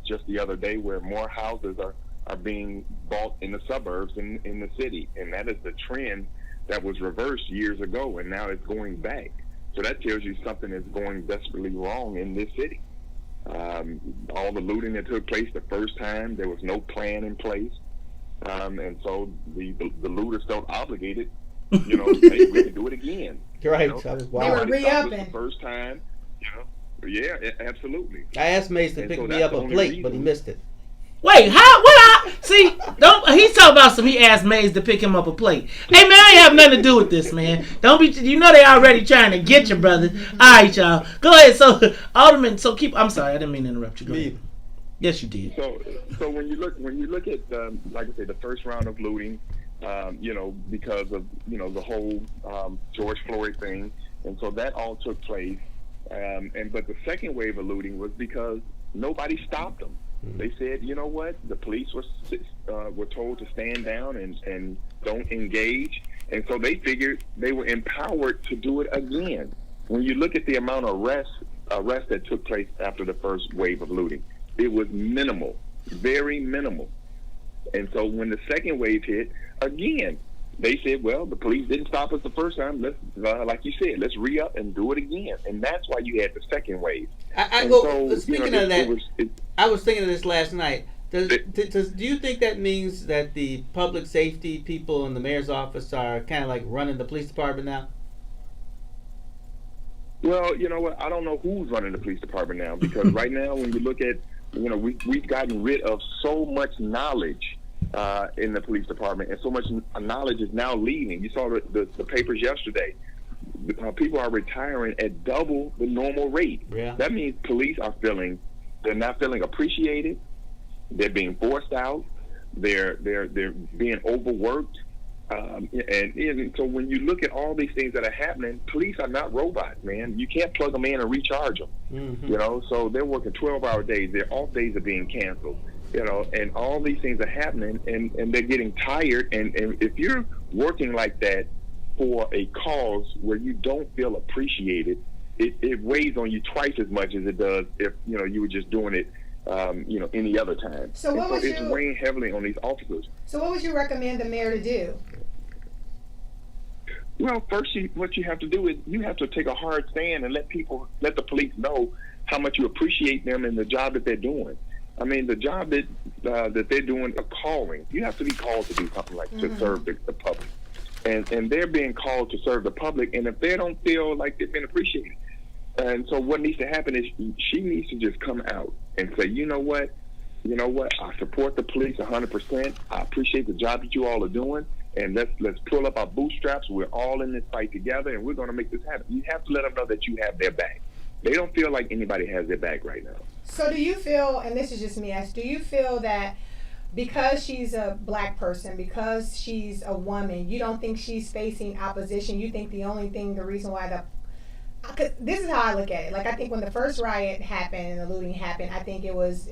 just the other day where more houses are being bought in the suburbs in the city, and that is the trend that was reversed years ago, and now it's going back. So that tells you something is going desperately wrong in this city. All the looting that took place the first time, there was no plan in place. And so the looters felt obligated, hey, we can do it again. Right. That was wild. They were re-upping. The first time, yeah, absolutely. I asked Mace to pick me up a plate, but he missed it. Wait, how? What? He's talking about he asked Maze to pick him up a plate. Hey, man, I ain't have nothing to do with this, man. Don't be, they already trying to get you, brother. All right, y'all. Go ahead. So, Alderman, I'm sorry, I didn't mean to interrupt you. Go ahead. Yes, you did. So when you look at, like I said, the first round of looting, because of, the whole George Floyd thing, and so that all took place. But the second wave of looting was because nobody stopped them. They said, you know what? The police were told to stand down and don't engage, and so they figured they were empowered to do it again. When you look at the amount of arrests that took place after the first wave of looting, it was minimal, very minimal. And so when the second wave hit, again, they said, well, the police didn't stop us the first time. Let's, like you said, let's re-up and do it again. And that's why you had the second wave. Speaking of that, I was thinking of this last night. Do you think that means that the public safety people in the mayor's office are kind of like running the police department now? Well, you know what? I don't know who's running the police department now, because right now when you look at, we've gotten rid of so much knowledge in the police department, and so much knowledge is now leaving. You saw the papers yesterday. People are retiring at double the normal rate. Yeah. That means police are they're not feeling appreciated. They're being forced out. They're being overworked. And so when you look at all these things that are happening, police are not robots, man. You can't plug them in and recharge them. You know, so they're working 12-hour days. Their off days are being canceled. You know, and all these things are happening, and they're getting tired. And if you're working like that for a cause where you don't feel appreciated, it weighs on you twice as much as it does if, you know, you were just doing it, you know, any other time. So what would it's weighing heavily on these officers. So what would you recommend the mayor to do? Well, first, what you have to do is you have to take a hard stand and let the police know how much you appreciate them and the job that they're doing. I mean, the job that they're doing, a calling. You have to be called to do something like to serve the public, and they're being called to serve the public. And if they don't feel like they've been appreciated, and so what needs to happen is she needs to just come out and say, you know what, I support the police 100%. I appreciate the job that you all are doing. And let's pull up our bootstraps. We're all in this fight together, and we're going to make this happen. You have to let them know that you have their back. They don't feel like anybody has their back right now. So do you feel, and this is just me, do you feel that because she's a black person, because she's a woman, you don't think she's facing opposition? You think the reason why this is how I look at it. Like, I think when the first riot happened and the looting happened, I think it was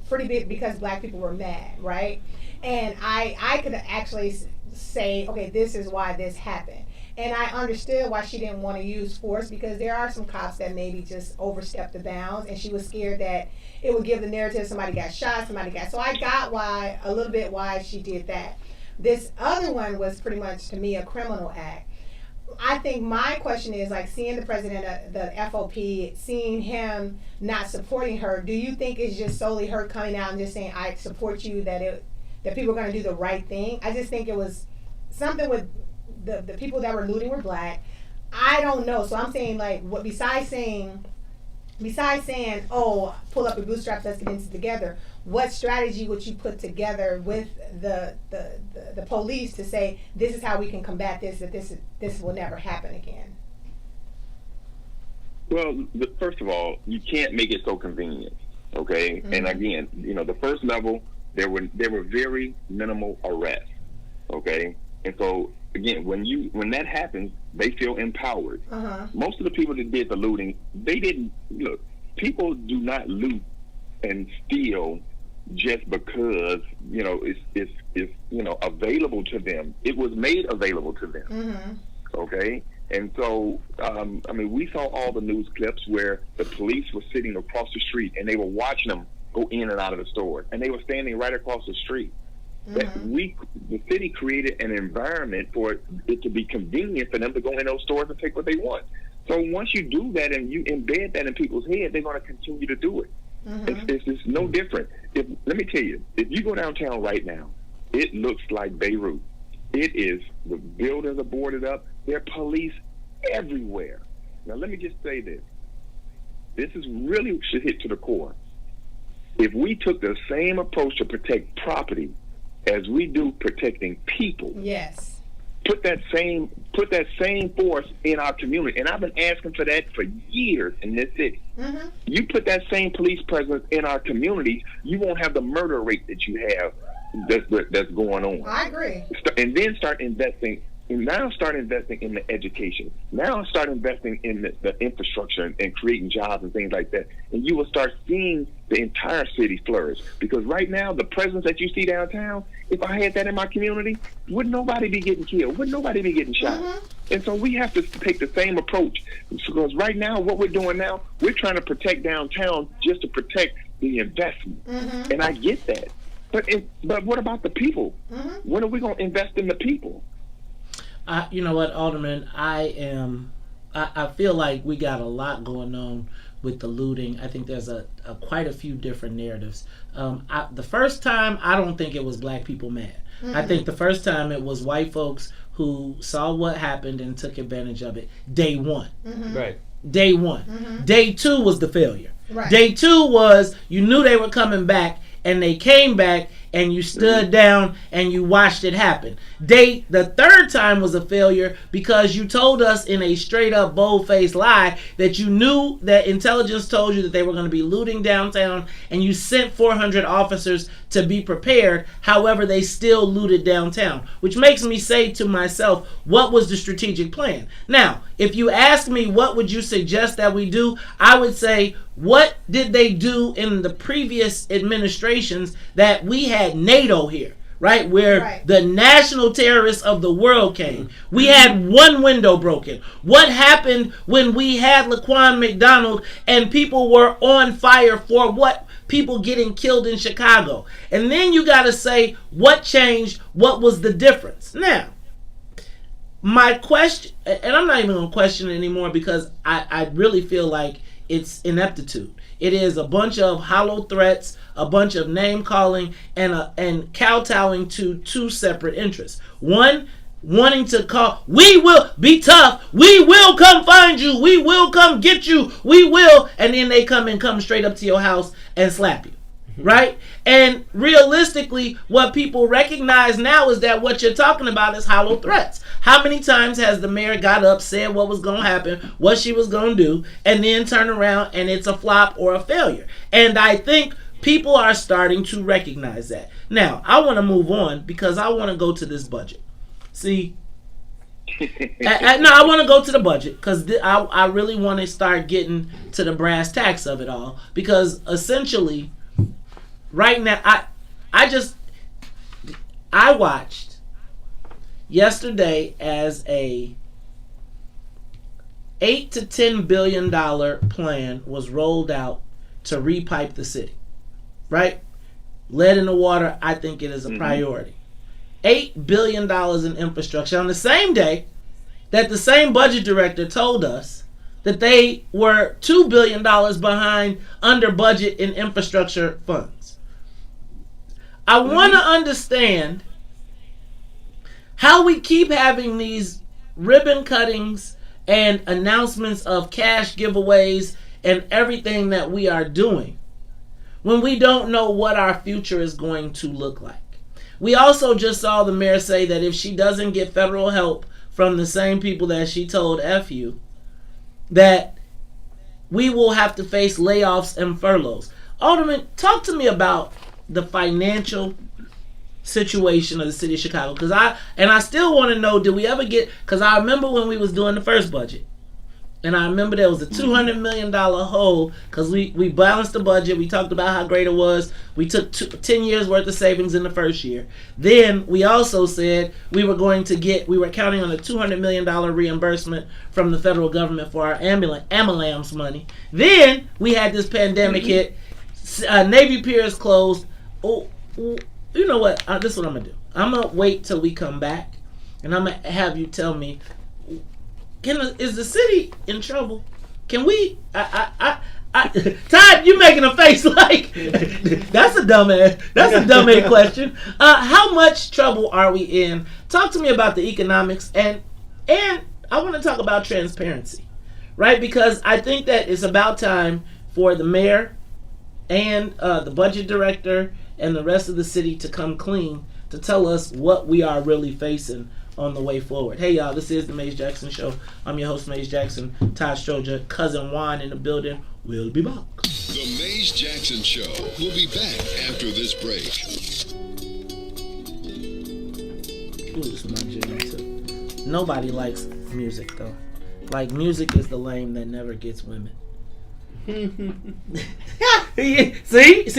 pretty big because black people were mad, right? And I could actually say, okay, this is why this happened. And I understood why she didn't want to use force, because there are some cops that maybe just overstepped the bounds, and she was scared that it would give the narrative somebody got shot, so I got why she did that. This other one was pretty much, to me, a criminal act. I think my question is, like, seeing the president of the FOP, seeing him not supporting her, do you think it's just solely her coming out and just saying, I support you, that people are going to do the right thing? I just think it was something with the people that were looting were black. I don't know. So I'm saying, like, what besides saying, oh, pull up your bootstraps, let's get into together, what strategy would you put together with the police to say, this is how we can combat this, that this will never happen again? Well, first of all, you can't make it so convenient, okay? And again, you know, the first level, there were very minimal arrests, okay? And so, again, when that happens, they feel empowered. Most of the people that did the looting, they didn't look. People do not loot and steal just because, you know, it's you know, available to them. It was made available to them. Okay. And so, I mean, we saw all the news clips where the police were sitting across the street and they were watching them go in and out of the store, and they were standing right across the street. That the city created an environment for it to be convenient for them to go in those stores and take what they want. So once you do that and you embed that in people's head, they're going to continue to do it. It's no different. Let me tell you, if you go downtown right now, it looks like Beirut. It is, the buildings are boarded up. There are police everywhere. Now let me just say this. This is really should hit to the core. If we took the same approach to protect property as we do protecting people. Yes. Put that same force in our community. And I've been asking for that for years in this city. You put that same police presence in our communities, you won't have the murder rate that you have that's going on. I agree. And then start investing. Now start investing in the education. Now start investing in the infrastructure and creating jobs and things like that. And you will start seeing the entire city flourish. Because right now, the presence that you see downtown, if I had that in my community, wouldn't nobody be getting killed? Wouldn't nobody be getting shot? And so we have to take the same approach. Because right now, what we're doing now, we're trying to protect downtown just to protect the investment. And I get that. But what about the people? When are we going to invest in the people? You know what, Alderman, I feel like we got a lot going on with the looting. I think there's quite a few different narratives. The first time, I don't think it was black people mad. I think the first time it was white folks who saw what happened and took advantage of it. Day one. Right. Day one. Day two was the failure. Right. Day two was you knew they were coming back, and they came back, and you stood down and you watched it happen. The third time was a failure because you told us in a straight up bold-faced lie that you knew that intelligence told you that they were going to be looting downtown, and you sent 400 officers to be prepared. However, they still looted downtown, which makes me say to myself, what was the strategic plan? Now, if you ask me what would you suggest that we do, I would say, what did they do in the previous administrations that we had NATO here, right? Where the national terrorists of the world came. We had one window broken. What happened when we had Laquan McDonald and people were on fire for what? People getting killed in Chicago. And then you got to say, what changed? What was the difference? Now, my question, and I'm not even going to question it anymore because I really feel like it's ineptitude. It is a bunch of hollow threats, a bunch of name calling, and kowtowing to two separate interests. One, wanting to call, we will be tough, we will come find you, we will come get you, we will, and then they come straight up to your house and slap you. Right? And realistically, what people recognize now is that what you're talking about is hollow threats. How many times has the mayor got up, said what was going to happen, what she was going to do, and then turn around and it's a flop or a failure? And I think people are starting to recognize that. Now, I want to move on because I want to go to this budget. See, I want to go to the budget because I really want to start getting to the brass tacks of it all, because essentially right now, I watched yesterday as a $8 to $10 billion plan was rolled out to repipe the city. Right? Lead in the water, I think it is a priority. $8 billion in infrastructure on the same day that the same budget director told us that they were $2 billion behind under budget in infrastructure funds. I want to understand how we keep having these ribbon cuttings and announcements of cash giveaways and everything that we are doing when we don't know what our future is going to look like. We also just saw the mayor say that if she doesn't get federal help from the same people that she told F you, that we will have to face layoffs and furloughs. Alderman, talk to me about the financial situation of the city of Chicago, because I still want to know, did we ever get, because I remember when we was doing the first budget, and I remember there was a $200 million hole because we balanced the budget. We talked about how great it was. We took 10 years worth of savings in the first year. Then we also said we were counting on a $200 million reimbursement from the federal government for our ambulance money. Then we had this pandemic hit. Navy Pier is closed. Oh, you know what? This is what I'm going to do. I'm going to wait till we come back, and I'm going to have you tell me, is the city in trouble? Can we? Todd, you making a face like that's a dumbass question. How much trouble are we in? Talk to me about the economics, and I want to talk about transparency, right? Because I think that it's about time for the mayor and the budget director and the rest of the city to come clean to tell us what we are really facing on the way forward. Hey y'all, this is the Maze Jackson Show. I'm your host, Maze Jackson. Todd Stroger, cousin Juan in the building. We'll be back. The Maze Jackson Show will be back after this break. Ooh, this is my jam too. Nobody likes music though. Like, music is the lame that never gets women. See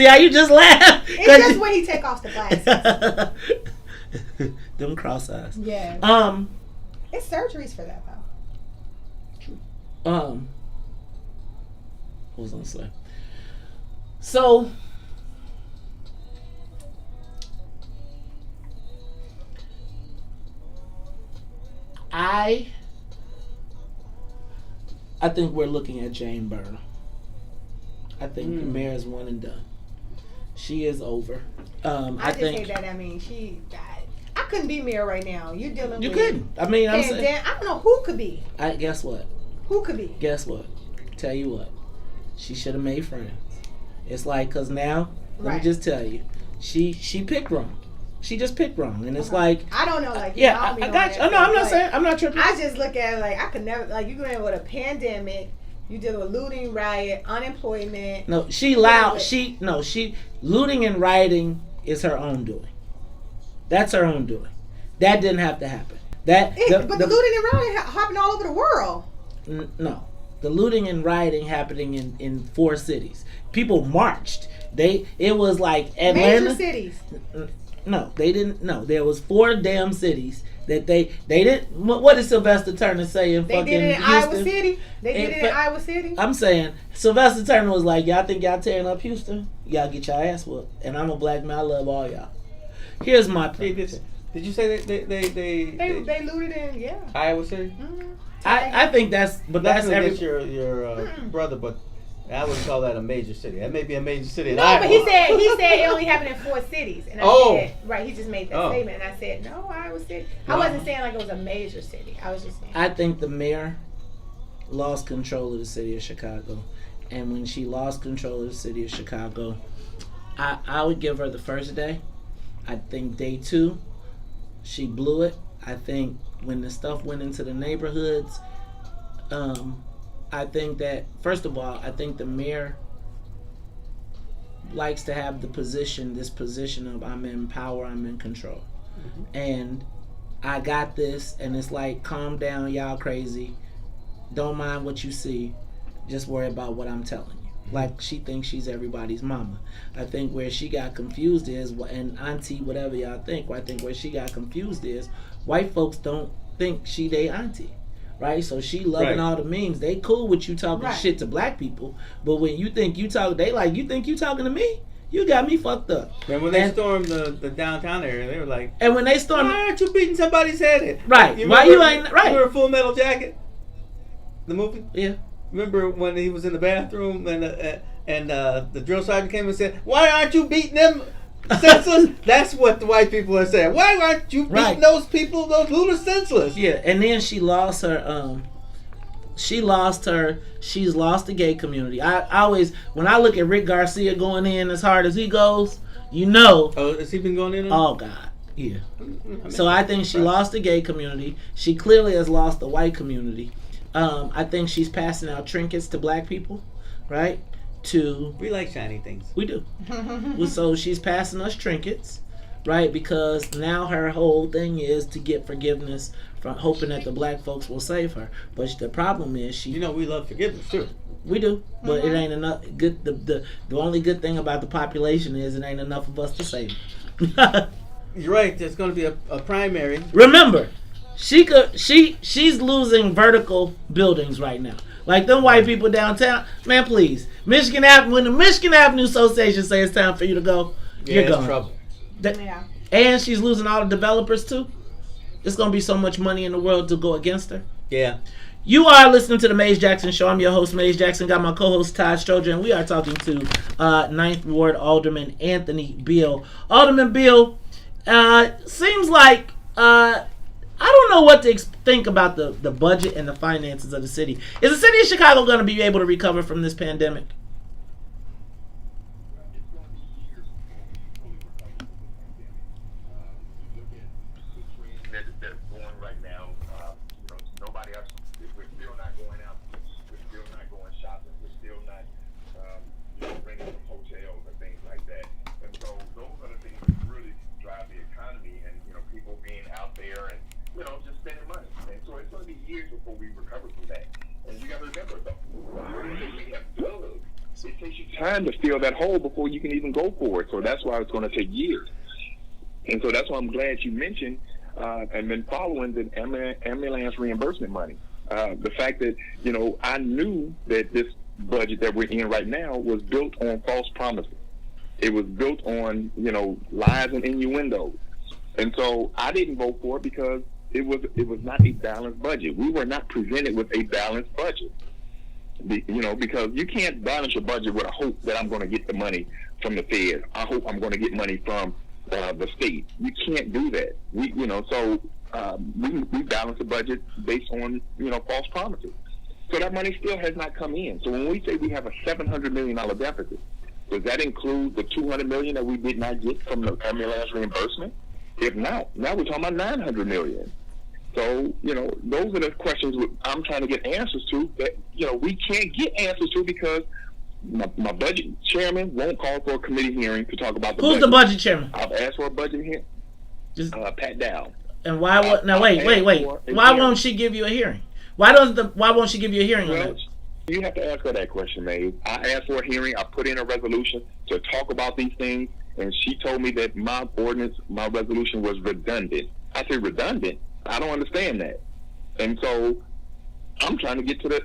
how you just laugh? It's just when he take off the glasses. Them cross eyes. Yeah. It's surgeries for that though. True. What was I gonna say? So I think we're looking at Jane Byrne. I think the mayor is one and done. She is over. I think say that. I mean, I couldn't be mayor right now. You're dealing you with. couldn't. I mean, I'm saying. I don't know who could be. Guess what? Who could be? Guess what? Tell you what. She should have made friends. It's like, because now, let me just tell you, she picked wrong. She just picked wrong, and it's like I don't know, like yeah, I got you. Oh, no, I'm not saying I'm not tripping. I just look at it like I could never like you going with a pandemic. You dealing with looting, riot, unemployment. No, she looting and rioting is her own doing. That's her own doing. That didn't have to happen. But the looting and rioting happened all over the world. No, the looting and rioting happening in 4 cities. People marched. It was like Atlanta. Major cities. No, they didn't. No, there was 4 damn cities that they didn't. What did Sylvester Turner say in fucking Houston? They did it in Iowa City. They did it in Iowa City. I'm saying Sylvester Turner was like, y'all think y'all tearing up Houston? Y'all get your ass whooped. And I'm a black man. I love all y'all. Here's my point. Did you say they looted in Iowa City? Mm-hmm. I think that's every your brother, but I wouldn't call that a major city. That may be a major city. No, but he said it only happened in 4 cities, and I said right. He just made that statement, and I said no, Iowa City. I wasn't saying like it was a major city. I was just saying. I think the mayor lost control of the city of Chicago, and when she lost control of the city of Chicago, I would give her the first day. I think day 2, she blew it. I think when the stuff went into the neighborhoods, I think that, first of all, I think the mayor likes to have this position of I'm in power, I'm in control. Mm-hmm. And I got this, and it's like, calm down, y'all crazy. Don't mind what you see. Just worry about what I'm telling you. Like she thinks she's everybody's mama. I think where she got confused is, and auntie, whatever y'all think, I think where she got confused is, white folks don't think she they auntie. Right, so she loving all the memes. They cool with you talking shit to black people, but when you think you talk, they like you think you talking to me. You got me fucked up. And when they stormed the downtown area, they were like, and when they stormed, why aren't you beating somebody's head in? Right, why you ain't right? Remember Full Metal Jacket, the movie? Yeah. Remember when he was in the bathroom and the drill sergeant came and said, "Why aren't you beating them senseless?" That's what the white people are saying. Why aren't you beating those people, those looters, senseless? Yeah, and then she lost her. She's lost the gay community. I always, when I look at Rick Garcia going in as hard as he goes, you know. Oh, has he been going in? Oh God, yeah. So I think she lost the gay community. She clearly has lost the white community. I think she's passing out trinkets to black people, right? We like shiny things. We do. So she's passing us trinkets, right? Because now her whole thing is to get forgiveness from hoping that the black folks will save her. But the problem is we love forgiveness too. We do, but it ain't enough. Good. The only good thing about the population is it ain't enough of us to save her. You're right. There's going to be a primary. Remember, she's losing vertical buildings right now. Like them white people downtown, man, please. Michigan Avenue, when the Michigan Avenue Association say it's time for you to go, you're going. Trouble. And she's losing all the developers too. There's going to be so much money in the world to go against her. Yeah. You are listening to the Maze Jackson Show. I'm your host, Maze Jackson. Got my co-host, Todd Stroger, and we are talking to 9th Ward Alderman Anthony Beale. Alderman Beale, seems like... I don't know what to think about the budget and the finances of the city. Is the city of Chicago going to be able to recover from this pandemic? That's going right now. Nobody else. We're still not going out. We're still not going shopping. We're still not, renting from hotels and things like that. And so those are the things that really drive the economy, and people being out there and just spending money. And so it's going to be years before we recover from that. And you got to remember, it takes you time to fill that hole before you can even go for it. So that's why it's going to take years. And so that's why I'm glad you mentioned and been following the ambulance reimbursement money. The fact that, I knew that this budget that we're in right now was built on false promises. It was built on, lies and innuendos. And so I didn't vote for it because it was not a balanced budget. We were not presented with a balanced budget. Because you can't balance your budget with a hope that I'm going to get the money from the Fed. I hope I'm going to get money from the state. You can't do that. We balance the budget based on false promises. So that money still has not come in. So when we say we have a $700 million deficit, Does that include the $200 million that we did not get from the ambulance reimbursement? If not, now we're talking about $900 million. So, those are the questions I'm trying to get answers to that, we can't get answers to because my budget chairman won't call for a committee hearing to talk about the budget. Who's the budget chairman? I've asked for a budget hearing. Pat Dow. And why? Wait. Why won't she give you a hearing? Why won't she give you a hearing on that? You have to ask her that question, Maeve. I asked for a hearing. I put in a resolution to talk about these things, and she told me that my resolution was redundant. I said redundant? I don't understand that. And so I'm trying to get to the